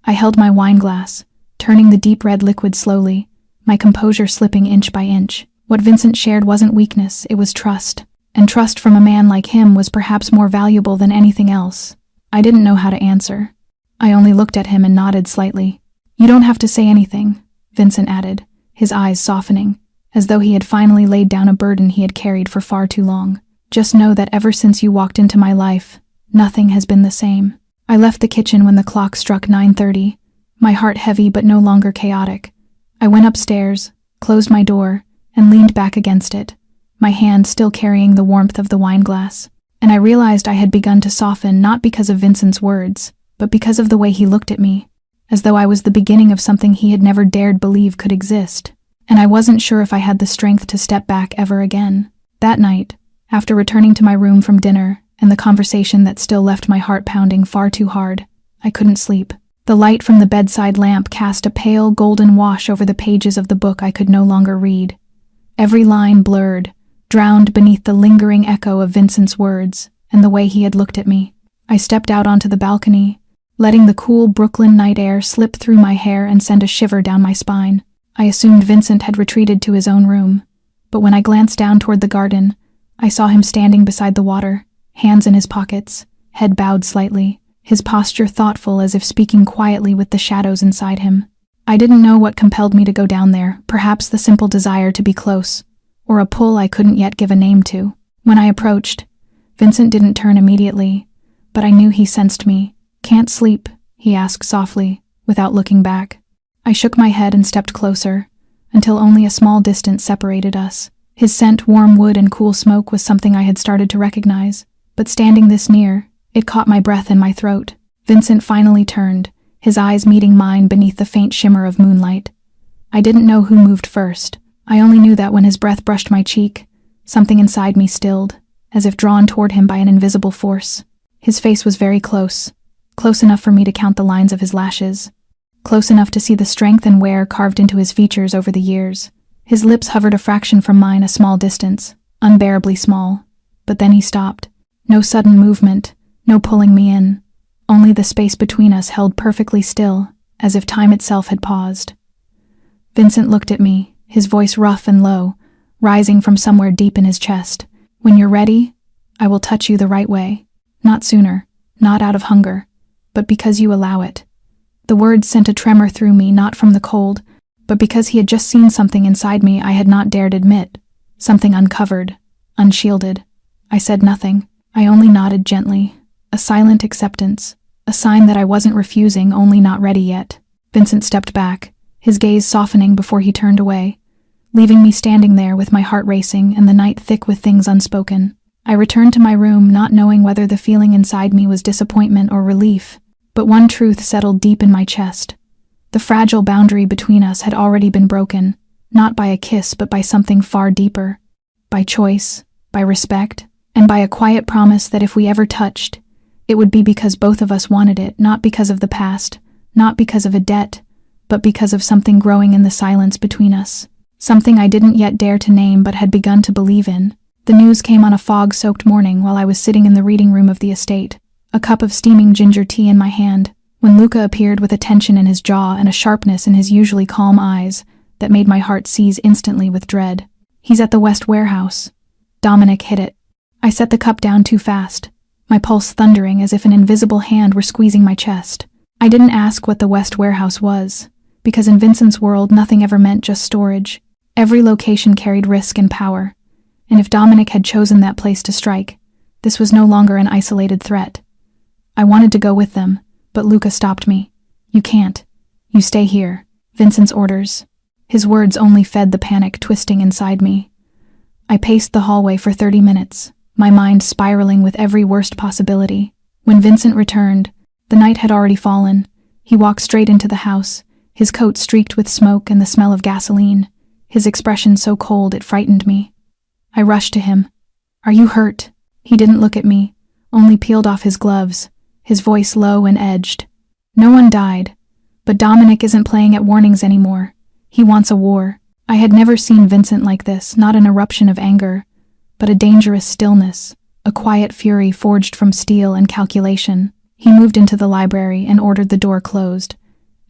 Speaker 1: I held my wine glass, turning the deep red liquid slowly, my composure slipping inch by inch. What Vincent shared wasn't weakness, it was trust. And trust from a man like him was perhaps more valuable than anything else. I didn't know how to answer. I only looked at him and nodded slightly. "You don't have to say anything," Vincent added, his eyes softening, as though he had finally laid down a burden he had carried for far too long. "Just know that ever since you walked into my life, nothing has been the same." I left the kitchen when the clock struck 9:30, my heart heavy but no longer chaotic. I went upstairs, closed my door, and leaned back against it, my hand still carrying the warmth of the wine glass. And I realized I had begun to soften not because of Vincent's words, but because of the way he looked at me, as though I was the beginning of something he had never dared believe could exist. And I wasn't sure if I had the strength to step back ever again. That night, after returning to my room from dinner and the conversation that still left my heart pounding far too hard, I couldn't sleep. The light from the bedside lamp cast a pale golden wash over the pages of the book I could no longer read. Every line blurred, drowned beneath the lingering echo of Vincent's words and the way he had looked at me. I stepped out onto the balcony, letting the cool Brooklyn night air slip through my hair and send a shiver down my spine. I assumed Vincent had retreated to his own room, but when I glanced down toward the garden, I saw him standing beside the water, hands in his pockets, head bowed slightly, his posture thoughtful as if speaking quietly with the shadows inside him. I didn't know what compelled me to go down there, perhaps the simple desire to be close, or a pull I couldn't yet give a name to. When I approached, Vincent didn't turn immediately, but I knew he sensed me. "Can't sleep?" he asked softly, without looking back. I shook my head and stepped closer, until only a small distance separated us. His scent, warm wood and cool smoke, was something I had started to recognize, but standing this near, it caught my breath in my throat. Vincent finally turned, his eyes meeting mine beneath the faint shimmer of moonlight. I didn't know who moved first. I only knew that when his breath brushed my cheek, something inside me stilled, as if drawn toward him by an invisible force. His face was very close enough for me to count the lines of his lashes, close enough to see the strength and wear carved into his features over the years. His lips hovered a fraction from mine, a small distance, unbearably small, but then he stopped. No sudden movement, no pulling me in, only the space between us held perfectly still, as if time itself had paused. Vincent looked at me, his voice rough and low, rising from somewhere deep in his chest. "When you're ready, I will touch you the right way. Not sooner, not out of hunger, but because you allow it." The words sent a tremor through me, not from the cold, but because he had just seen something inside me I had not dared admit, something uncovered, unshielded. I said nothing. I only nodded gently, a silent acceptance, a sign that I wasn't refusing, only not ready yet. Vincent stepped back, his gaze softening before he turned away, leaving me standing there with my heart racing and the night thick with things unspoken. I returned to my room, not knowing whether the feeling inside me was disappointment or relief, but one truth settled deep in my chest. The fragile boundary between us had already been broken, not by a kiss but by something far deeper, by choice, by respect, and by a quiet promise that if we ever touched, it would be because both of us wanted it, not because of the past, not because of a debt, but because of something growing in the silence between us. Something I didn't yet dare to name but had begun to believe in. The news came on a fog-soaked morning while I was sitting in the reading room of the estate. a cup of steaming ginger tea in my hand, when Luca appeared with a tension in his jaw and a sharpness in his usually calm eyes that made my heart seize instantly with dread. "He's at the West Warehouse." Dominic hit it. I set the cup down too fast, my pulse thundering as if an invisible hand were squeezing my chest. I didn't ask what the West Warehouse was, because in Vincent's world nothing ever meant just storage. Every location carried risk and power, and if Dominic had chosen that place to strike, this was no longer an isolated threat. I wanted to go with them, but Luca stopped me. "You can't. You stay here." Vincent's orders. His words only fed the panic twisting inside me. I paced the hallway for 30 minutes, my mind spiraling with every worst possibility. When Vincent returned, the night had already fallen. He walked straight into the house, his coat streaked with smoke and the smell of gasoline, his expression so cold it frightened me. I rushed to him. "Are you hurt?" He didn't look at me, only peeled off his gloves, his voice low and edged. "No one died, but Dominic isn't playing at warnings anymore. He wants a war." I had never seen Vincent like this, not an eruption of anger, but a dangerous stillness, a quiet fury forged from steel and calculation. He moved into the library and ordered the door closed,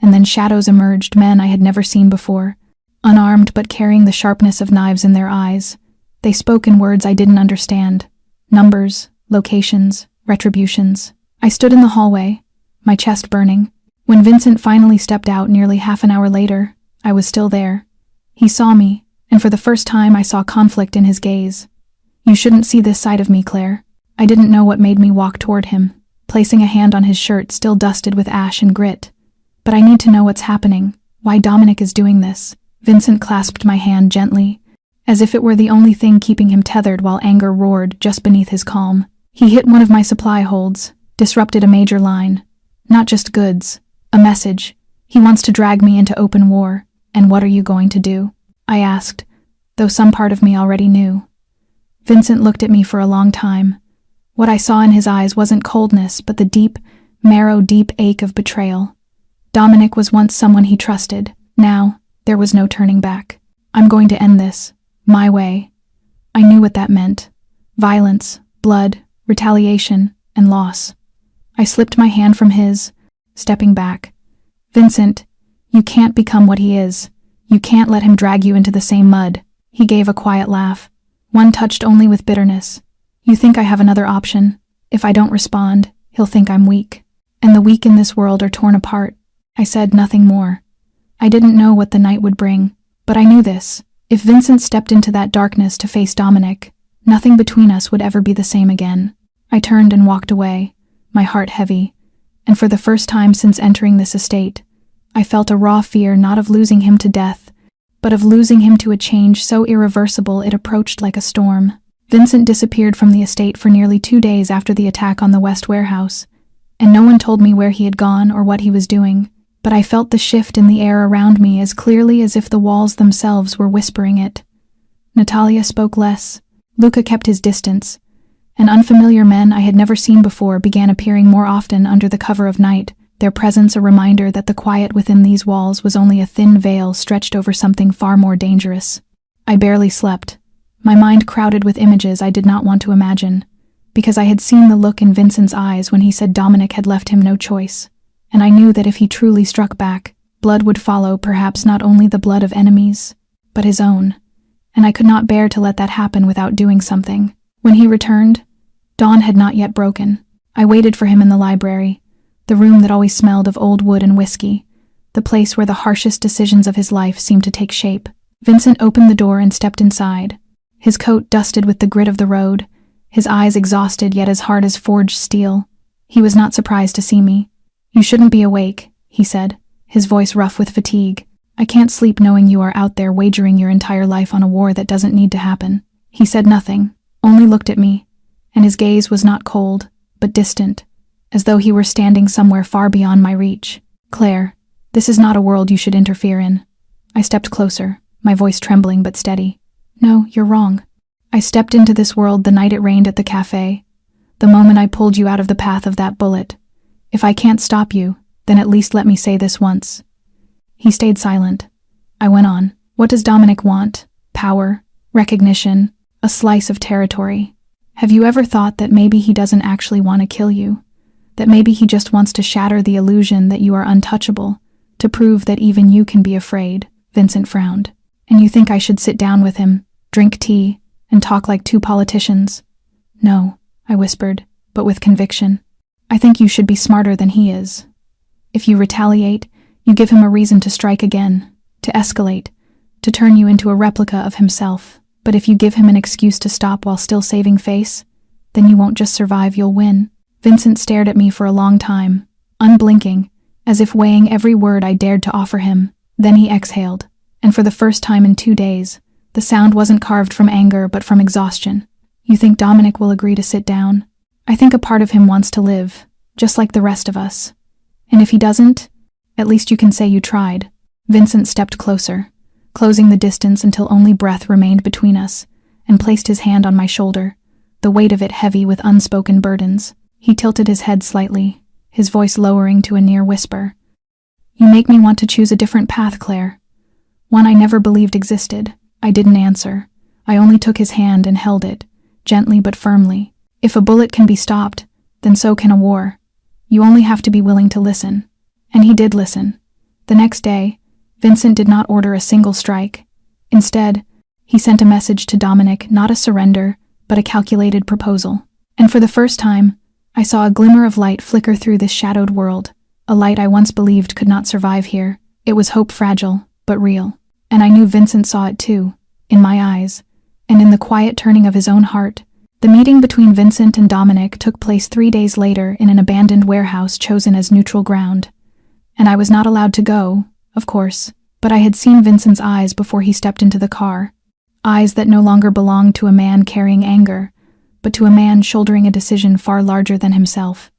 Speaker 1: and then shadows emerged, men I had never seen before, unarmed but carrying the sharpness of knives in their eyes. They spoke in words I didn't understand. Numbers, locations, retributions. I stood in the hallway, my chest burning. When Vincent finally stepped out nearly half an hour later, I was still there. He saw me, and for the first time I saw conflict in his gaze. "You shouldn't see this side of me, Claire." I didn't know what made me walk toward him, placing a hand on his shirt still dusted with ash and grit. "But I need to know what's happening, why Dominic is doing this." Vincent clasped my hand gently, as if it were the only thing keeping him tethered while anger roared just beneath his calm. He hit one of my supply holds, disrupted a major line. Not just goods, a message. He wants to drag me into open war. "And what are you going to do?" I asked, though some part of me already knew. Vincent looked at me for a long time. What I saw in his eyes wasn't coldness, but the deep, marrow-deep ache of betrayal. Dominic was once someone he trusted. Now, there was no turning back. "I'm going to end this. My way." I knew what that meant. Violence, blood, retaliation, and loss. I slipped my hand from his, stepping back. "Vincent, you can't become what he is. You can't let him drag you into the same mud." He gave a quiet laugh, one touched only with bitterness. "You think I have another option? If I don't respond, he'll think I'm weak. And the weak in this world are torn apart." I said nothing more. I didn't know what the night would bring, but I knew this. If Vincent stepped into that darkness to face Dominic, nothing between us would ever be the same again. I turned and walked away, my heart heavy, and for the first time since entering this estate, I felt a raw fear not of losing him to death, but of losing him to a change so irreversible it approached like a storm. Vincent disappeared from the estate for nearly 2 days after the attack on the West Warehouse, and no one told me where he had gone or what he was doing, but I felt the shift in the air around me as clearly as if the walls themselves were whispering it. Natalia spoke less. Luca kept his distance, and unfamiliar men I had never seen before began appearing more often under the cover of night, their presence a reminder that the quiet within these walls was only a thin veil stretched over something far more dangerous. I barely slept, my mind crowded with images I did not want to imagine, because I had seen the look in Vincent's eyes when he said Dominic had left him no choice, and I knew that if he truly struck back, blood would follow, perhaps not only the blood of enemies, but his own, and I could not bear to let that happen without doing something. When he returned, dawn had not yet broken. I waited for him in the library, the room that always smelled of old wood and whiskey, the place where the harshest decisions of his life seemed to take shape. Vincent opened the door and stepped inside, his coat dusted with the grit of the road, his eyes exhausted yet as hard as forged steel. He was not surprised to see me. "You shouldn't be awake," he said, his voice rough with fatigue. "I can't sleep knowing you are out there wagering your entire life on a war that doesn't need to happen." He said nothing, only looked at me, and his gaze was not cold, but distant, as though he were standing somewhere far beyond my reach. "Claire, this is not a world you should interfere in." I stepped closer, my voice trembling but steady. "No, you're wrong. I stepped into this world the night it rained at the cafe, the moment I pulled you out of the path of that bullet. If I can't stop you, then at least let me say this once." He stayed silent. I went on. "What does Dominic want? Power, recognition, a slice of territory. Have you ever thought that maybe he doesn't actually want to kill you, that maybe he just wants to shatter the illusion that you are untouchable, to prove that even you can be afraid. Vincent frowned. And you think I should sit down with him, drink tea, and talk like two politicians? No, I whispered, but with conviction. I think you should be smarter than he is. If you retaliate, you give him a reason to strike again, to escalate, to turn you into a replica of himself. But if you give him an excuse to stop while still saving face, then you won't just survive, you'll win. Vincent stared at me for a long time, unblinking, as if weighing every word I dared to offer him. Then he exhaled, and for the first time in 2 days, the sound wasn't carved from anger but from exhaustion. You think Dominic will agree to sit down? I think a part of him wants to live, just like the rest of us. And if he doesn't, at least you can say you tried. Vincent stepped closer, closing the distance until only breath remained between us, and placed his hand on my shoulder, the weight of it heavy with unspoken burdens. He tilted his head slightly, his voice lowering to a near whisper. You make me want to choose a different path, Claire. One I never believed existed. I didn't answer. I only took his hand and held it, gently but firmly. If a bullet can be stopped, then so can a war. You only have to be willing to listen. And he did listen. The next day, Vincent did not order a single strike. Instead, he sent a message to Dominic, not a surrender, but a calculated proposal. And for the first time, I saw a glimmer of light flicker through this shadowed world, a light I once believed could not survive here. It was hope, fragile, but real. And I knew Vincent saw it too, in my eyes, and in the quiet turning of his own heart. The meeting between Vincent and Dominic took place 3 days later in an abandoned warehouse chosen as neutral ground. And I was not allowed to go, of course, but I had seen Vincent's eyes before he stepped into the car. Eyes that no longer belonged to a man carrying anger, but to a man shouldering a decision far larger than himself.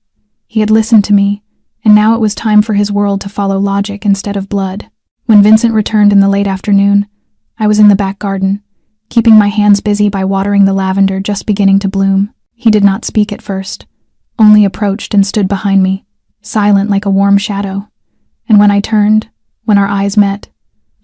Speaker 1: He had listened to me, and now it was time for his world to follow logic instead of blood. When Vincent returned in the late afternoon, I was in the back garden, keeping my hands busy by watering the lavender just beginning to bloom. He did not speak at first, only approached and stood behind me, silent like a warm shadow. And when I turned, when our eyes met,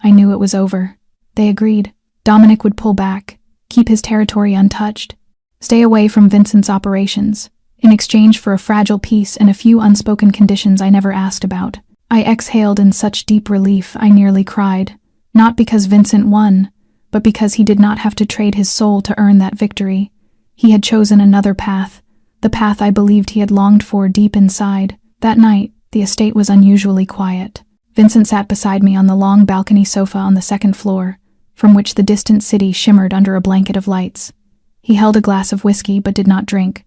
Speaker 1: I knew it was over. They agreed. Dominic would pull back, keep his territory untouched, stay away from Vincent's operations, in exchange for a fragile peace and a few unspoken conditions I never asked about. I exhaled in such deep relief I nearly cried, not because Vincent won, but because he did not have to trade his soul to earn that victory. He had chosen another path, the path I believed he had longed for deep inside. That night, the estate was unusually quiet. Vincent sat beside me on the long balcony sofa on the second floor, from which the distant city shimmered under a blanket of lights. He held a glass of whiskey but did not drink,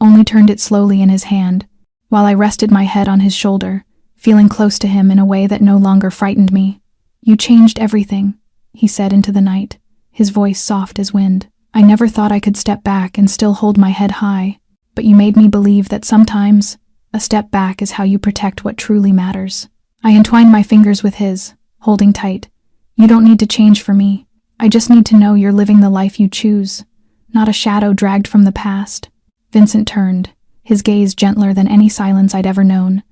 Speaker 1: only turned it slowly in his hand, while I rested my head on his shoulder, feeling close to him in a way that no longer frightened me. You changed everything, he said into the night, his voice soft as wind. I never thought I could step back and still hold my head high, but you made me believe that sometimes a step back is how you protect what truly matters. I entwined my fingers with his, holding tight. You don't need to change for me. I just need to know you're living the life you choose, not a shadow dragged from the past. Vincent turned, his gaze gentler than any silence I'd ever known,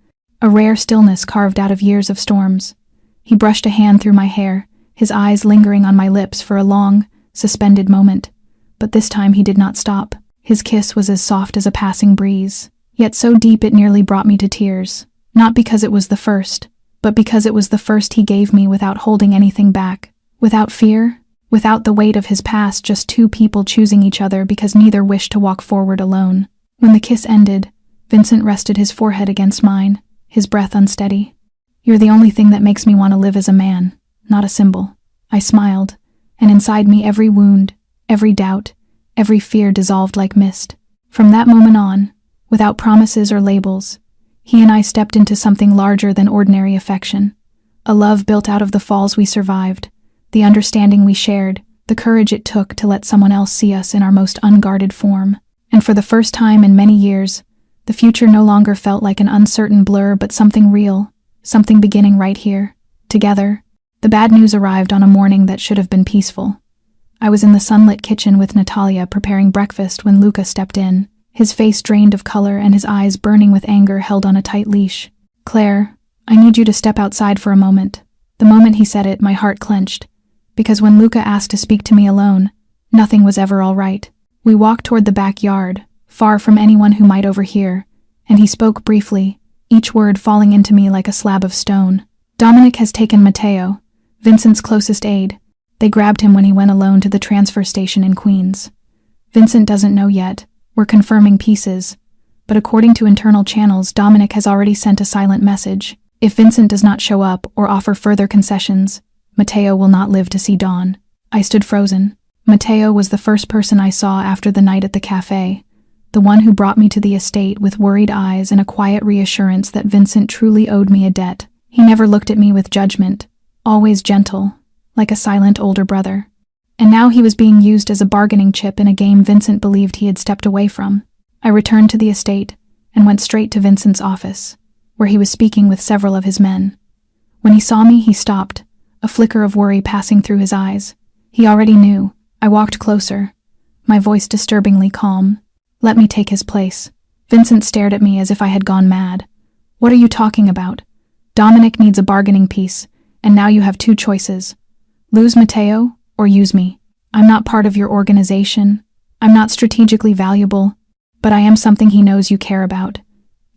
Speaker 1: a rare stillness carved out of years of storms. He brushed a hand through my hair, his eyes lingering on my lips for a long, suspended moment. But this time he did not stop. His kiss was as soft as a passing breeze, yet so deep it nearly brought me to tears, not because it was the first, but because it was the first he gave me without holding anything back, without fear, without the weight of his past, just two people choosing each other because neither wished to walk forward alone. When the kiss ended, Vincent rested his forehead against mine, his breath unsteady. You're the only thing that makes me want to live as a man, not a symbol. I smiled, and inside me every wound, every doubt, every fear dissolved like mist. From that moment on, without promises or labels, he and I stepped into something larger than ordinary affection, a love built out of the falls we survived, the understanding we shared, the courage it took to let someone else see us in our most unguarded form. And for the first time in many years, the future no longer felt like an uncertain blur but something real, something beginning right here, together. The bad news arrived on a morning that should have been peaceful. I was in the sunlit kitchen with Natalia preparing breakfast when Luca stepped in, his face drained of color and his eyes burning with anger held on a tight leash. Claire, I need you to step outside for a moment. The moment he said it, my heart clenched, because when Luca asked to speak to me alone, nothing was ever all right. We walked toward the backyard, far from anyone who might overhear, and he spoke briefly, each word falling into me like a slab of stone. Dominic has taken Matteo, Vincent's closest aide. They grabbed him when he went alone to the transfer station in Queens. Vincent doesn't know yet. We're confirming pieces. But according to internal channels, Dominic has already sent a silent message. If Vincent does not show up or offer further concessions, Matteo will not live to see dawn. I stood frozen. Matteo was the first person I saw after the night at the cafe, the one who brought me to the estate with worried eyes and a quiet reassurance that Vincent truly owed me a debt. He never looked at me with judgment, always gentle, like a silent older brother. And now he was being used as a bargaining chip in a game Vincent believed he had stepped away from. I returned to the estate and went straight to Vincent's office, where he was speaking with several of his men. When he saw me, he stopped, a flicker of worry passing through his eyes. He already knew. I walked closer, my voice disturbingly calm. "Let me take his place." Vincent stared at me as if I had gone mad. "What are you talking about? Dominic needs a bargaining piece, and now you have two choices. Lose Matteo or use me. I'm not part of your organization. I'm not strategically valuable, but I am something he knows you care about.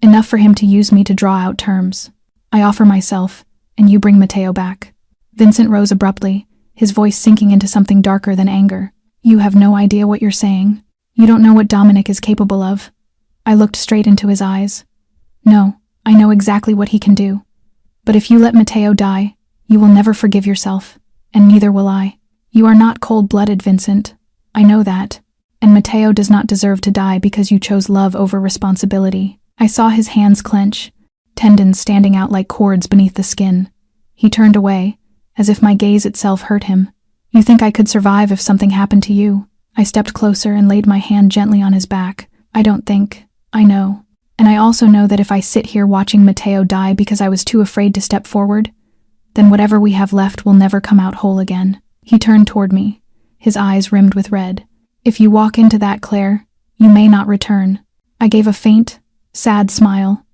Speaker 1: Enough for him to use me to draw out terms. I offer myself, and you bring Matteo back." Vincent rose abruptly, his voice sinking into something darker than anger. "You have no idea what you're saying. You don't know what Dominic is capable of." I looked straight into his eyes. "No, I know exactly what he can do. But if you let Matteo die, you will never forgive yourself, and neither will I. You are not cold-blooded, Vincent. I know that. And Matteo does not deserve to die because you chose love over responsibility." I saw his hands clench, tendons standing out like cords beneath the skin. He turned away, as if my gaze itself hurt him. "You think I could survive if something happened to you?" I stepped closer and laid my hand gently on his back. "I don't think. I know. And I also know that if I sit here watching Matteo die because I was too afraid to step forward, then whatever we have left will never come out whole again." He turned toward me, his eyes rimmed with red. "If you walk into that, Claire, you may not return." I gave a faint, sad smile.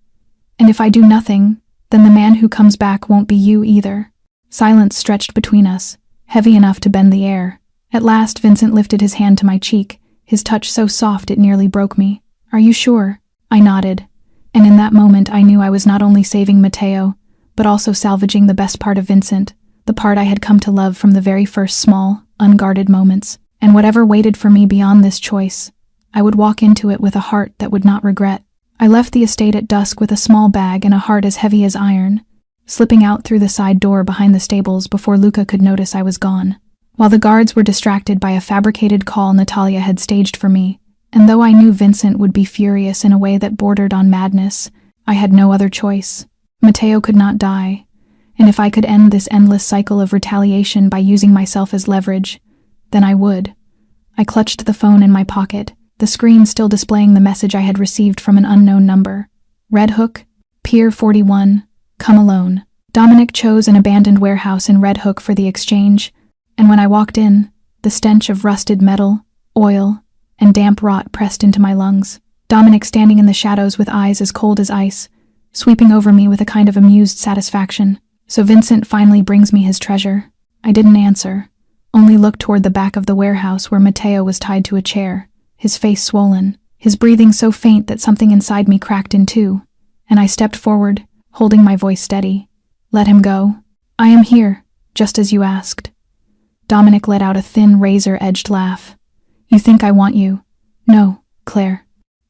Speaker 1: "And if I do nothing, then the man who comes back won't be you either." Silence stretched between us, heavy enough to bend the air. At last, Vincent lifted his hand to my cheek, his touch so soft it nearly broke me. "Are you sure?" I nodded, and in that moment I knew I was not only saving Matteo, but also salvaging the best part of Vincent, the part I had come to love from the very first small, unguarded moments. And whatever waited for me beyond this choice, I would walk into it with a heart that would not regret. I left the estate at dusk with a small bag and a heart as heavy as iron, slipping out through the side door behind the stables before Luca could notice I was gone. While the guards were distracted by a fabricated call Natalia had staged for me, and though I knew Vincent would be furious in a way that bordered on madness, I had no other choice. Matteo could not die, and if I could end this endless cycle of retaliation by using myself as leverage, then I would. I clutched the phone in my pocket, the screen still displaying the message I had received from an unknown number. "Red Hook, Pier 41, come alone." Dominic chose an abandoned warehouse in Red Hook for the exchange, and when I walked in, the stench of rusted metal, oil, and damp rot pressed into my lungs. Dominic standing in the shadows with eyes as cold as ice, sweeping over me with a kind of amused satisfaction. So Vincent finally brings me his treasure. I didn't answer, only looked toward the back of the warehouse where Matteo was tied to a chair, his face swollen, his breathing so faint that something inside me cracked in two, and I stepped forward, holding my voice steady. "Let him go. I am here, just as you asked." Dominic let out a thin, razor-edged laugh. "You think I want you? No, Claire.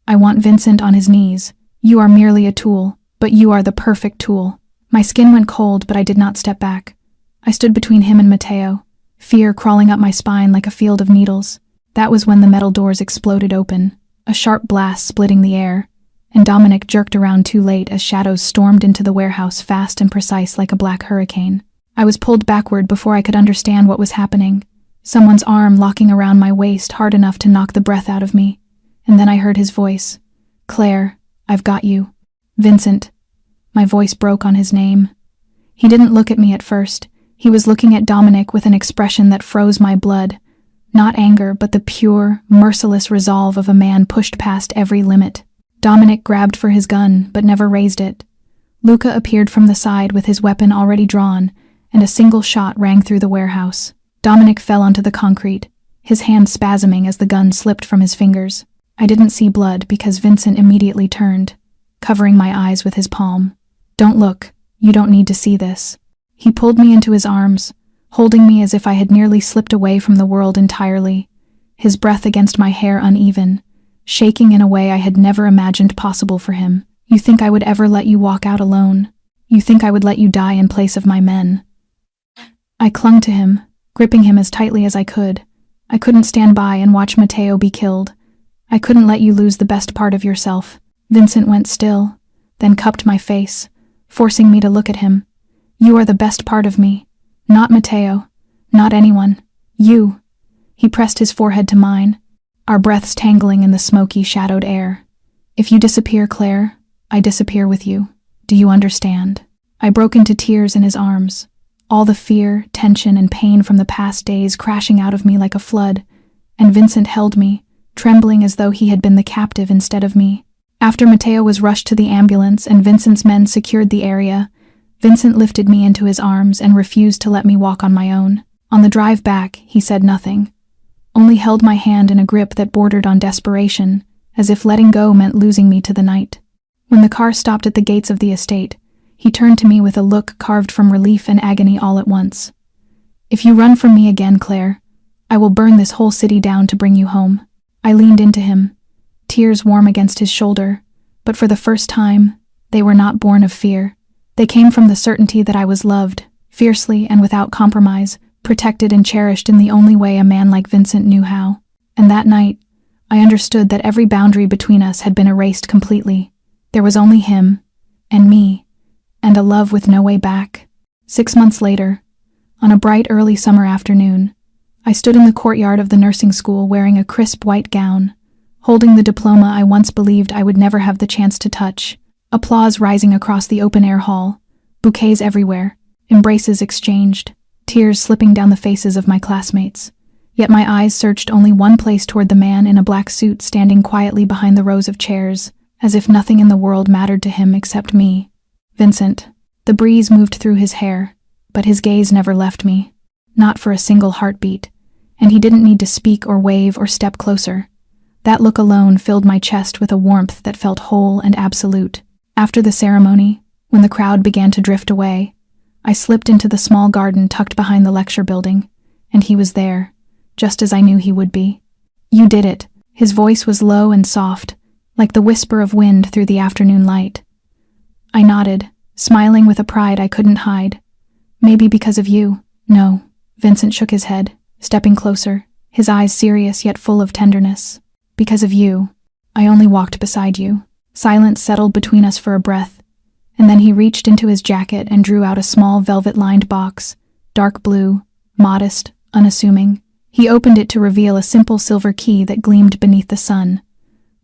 Speaker 1: I want Vincent on his knees. You are merely a tool, but you are the perfect tool." My skin went cold, but I did not step back. I stood between him and Matteo, fear crawling up my spine like a field of needles. That was when the metal doors exploded open, a sharp blast splitting the air, and Dominic jerked around too late as shadows stormed into the warehouse fast and precise like a black hurricane. I was pulled backward before I could understand what was happening, someone's arm locking around my waist hard enough to knock the breath out of me, and then I heard his voice. "Claire, I've got you." "Vincent." My voice broke on his name. He didn't look at me at first. He was looking at Dominic with an expression that froze my blood. Not anger, but the pure, merciless resolve of a man pushed past every limit. Dominic grabbed for his gun, but never raised it. Luca appeared from the side with his weapon already drawn, and a single shot rang through the warehouse. Dominic fell onto the concrete, his hand spasming as the gun slipped from his fingers. I didn't see blood because Vincent immediately turned, covering my eyes with his palm. "Don't look. You don't need to see this." He pulled me into his arms, holding me as if I had nearly slipped away from the world entirely, his breath against my hair uneven, shaking in a way I had never imagined possible for him. "You think I would ever let you walk out alone? You think I would let you die in place of my men?" I clung to him, gripping him as tightly as I could. I couldn't stand by and watch Matteo be killed. I couldn't let you lose the best part of yourself. Vincent went still, then cupped my face, forcing me to look at him. "You are the best part of me. Not Matteo. Not anyone. You." He pressed his forehead to mine, our breaths tangling in the smoky, shadowed air. "If you disappear, Claire, I disappear with you. Do you understand?" I broke into tears in his arms, all the fear, tension, and pain from the past days crashing out of me like a flood, and Vincent held me, trembling as though he had been the captive instead of me. After Matteo was rushed to the ambulance and Vincent's men secured the area, Vincent lifted me into his arms and refused to let me walk on my own. On the drive back, he said nothing, only held my hand in a grip that bordered on desperation, as if letting go meant losing me to the night. When the car stopped at the gates of the estate, he turned to me with a look carved from relief and agony all at once. "If you run from me again, Claire, I will burn this whole city down to bring you home." I leaned into him, tears warm against his shoulder, but for the first time, they were not born of fear. They came from the certainty that I was loved, fiercely and without compromise, protected and cherished in the only way a man like Vincent knew how. And that night, I understood that every boundary between us had been erased completely. There was only him, and me, and a love with no way back. 6 months later, on a bright early summer afternoon, I stood in the courtyard of the nursing school wearing a crisp white gown, holding the diploma I once believed I would never have the chance to touch. Applause rising across the open-air hall, bouquets everywhere, embraces exchanged, tears slipping down the faces of my classmates. Yet my eyes searched only one place toward the man in a black suit standing quietly behind the rows of chairs, as if nothing in the world mattered to him except me. Vincent. The breeze moved through his hair, but his gaze never left me, not for a single heartbeat, and he didn't need to speak or wave or step closer. That look alone filled my chest with a warmth that felt whole and absolute. After the ceremony, when the crowd began to drift away, I slipped into the small garden tucked behind the lecture building, and he was there, just as I knew he would be. "You did it." His voice was low and soft, like the whisper of wind through the afternoon light. I nodded, smiling with a pride I couldn't hide. "Maybe because of you." "No." Vincent shook his head, stepping closer, his eyes serious yet full of tenderness. "Because of you. I only walked beside you." Silence settled between us for a breath, and then he reached into his jacket and drew out a small velvet-lined box, dark blue, modest, unassuming. He opened it to reveal a simple silver key that gleamed beneath the sun.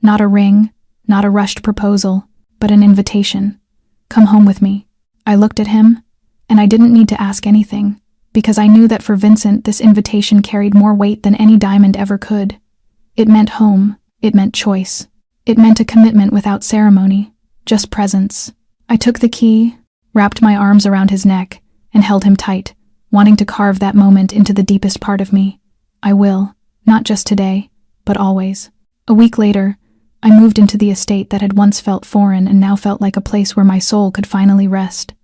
Speaker 1: Not a ring, not a rushed proposal, but an invitation. "Come home with me." I looked at him, and I didn't need to ask anything, because I knew that for Vincent this invitation carried more weight than any diamond ever could. It meant home, it meant choice. It meant a commitment without ceremony, just presence. I took the key, wrapped my arms around his neck, and held him tight, wanting to carve that moment into the deepest part of me. I will, not just today, but always. A week later, I moved into the estate that had once felt foreign and now felt like a place where my soul could finally rest.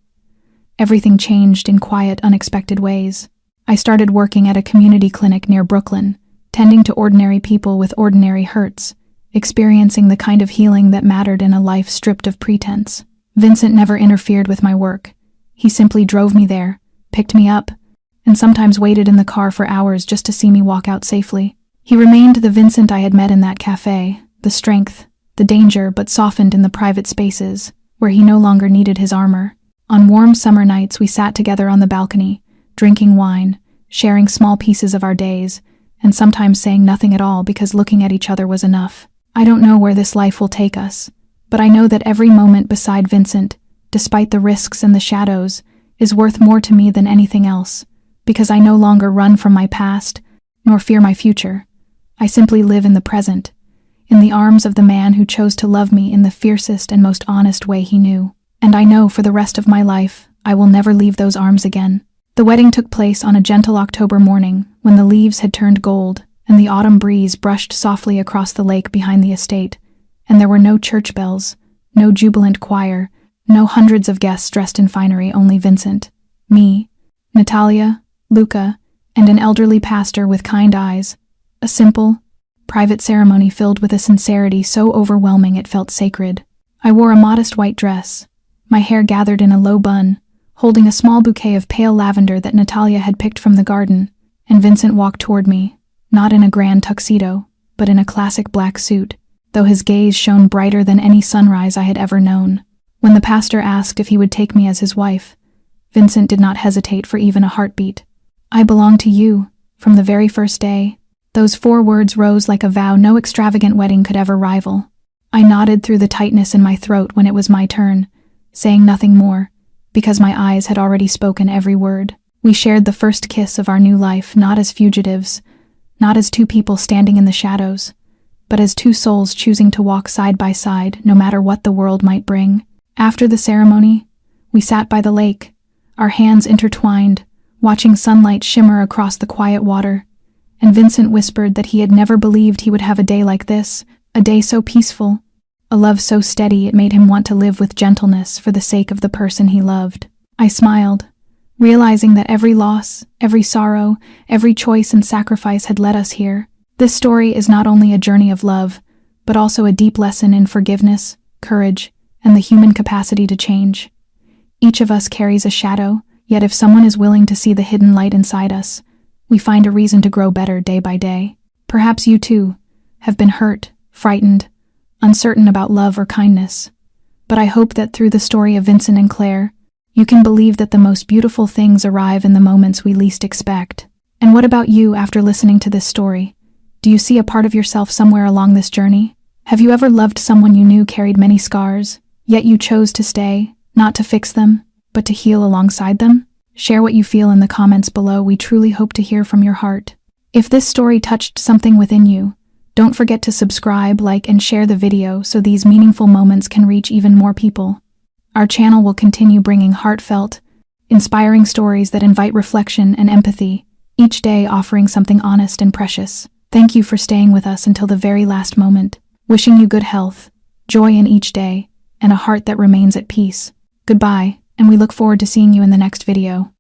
Speaker 1: Everything changed in quiet, unexpected ways. I started working at a community clinic near Brooklyn, tending to ordinary people with ordinary hurts, experiencing the kind of healing that mattered in a life stripped of pretense. Vincent never interfered with my work. He simply drove me there, picked me up, and sometimes waited in the car for hours just to see me walk out safely. He remained the Vincent I had met in that cafe, the strength, the danger, but softened in the private spaces, where he no longer needed his armor. On warm summer nights we sat together on the balcony, drinking wine, sharing small pieces of our days, and sometimes saying nothing at all because looking at each other was enough. I don't know where this life will take us, but I know that every moment beside Vincent, despite the risks and the shadows, is worth more to me than anything else, because I no longer run from my past, nor fear my future. I simply live in the present, in the arms of the man who chose to love me in the fiercest and most honest way he knew. And I know for the rest of my life, I will never leave those arms again. The wedding took place on a gentle October morning, when the leaves had turned gold, and the autumn breeze brushed softly across the lake behind the estate, and there were no church bells, No jubilant choir, no hundreds of guests dressed in finery, only Vincent, me, Natalia, Luca, and an elderly pastor with kind eyes. A simple, private ceremony filled with a sincerity so overwhelming it felt sacred. I wore a modest white dress, my hair gathered in a low bun, holding a small bouquet of pale lavender that Natalia had picked from the garden, and Vincent walked toward me, not in a grand tuxedo, but in a classic black suit, though his gaze shone brighter than any sunrise I had ever known. When the pastor asked if he would take me as his wife, Vincent did not hesitate for even a heartbeat. "I belong to you, from the very first day." Those 4 words rose like a vow no extravagant wedding could ever rival. I nodded through the tightness in my throat when it was my turn, saying nothing more, because my eyes had already spoken every word. We shared the first kiss of our new life, not as fugitives, not as 2 people standing in the shadows, but as 2 souls choosing to walk side by side, no matter what the world might bring. After the ceremony, we sat by the lake, our hands intertwined, watching sunlight shimmer across the quiet water, and Vincent whispered that he had never believed he would have a day like this, a day so peaceful, a love so steady it made him want to live with gentleness for the sake of the person he loved. I smiled, realizing that every loss, every sorrow, every choice and sacrifice had led us here. This story is not only a journey of love, but also a deep lesson in forgiveness, courage, and the human capacity to change. Each of us carries a shadow, yet if someone is willing to see the hidden light inside us, we find a reason to grow better day by day. Perhaps you too have been hurt, frightened, uncertain about love or kindness. But I hope that through the story of Vincent and Claire, you can believe that the most beautiful things arrive in the moments we least expect. And what about you after listening to this story? Do you see a part of yourself somewhere along this journey? Have you ever loved someone you knew carried many scars, yet you chose to stay, not to fix them, but to heal alongside them? Share what you feel in the comments below. We truly hope to hear from your heart. If this story touched something within you, don't forget to subscribe, like, and share the video so these meaningful moments can reach even more people. Our channel will continue bringing heartfelt, inspiring stories that invite reflection and empathy, each day offering something honest and precious. Thank you for staying with us until the very last moment. Wishing you good health, joy in each day, and a heart that remains at peace. Goodbye, and we look forward to seeing you in the next video.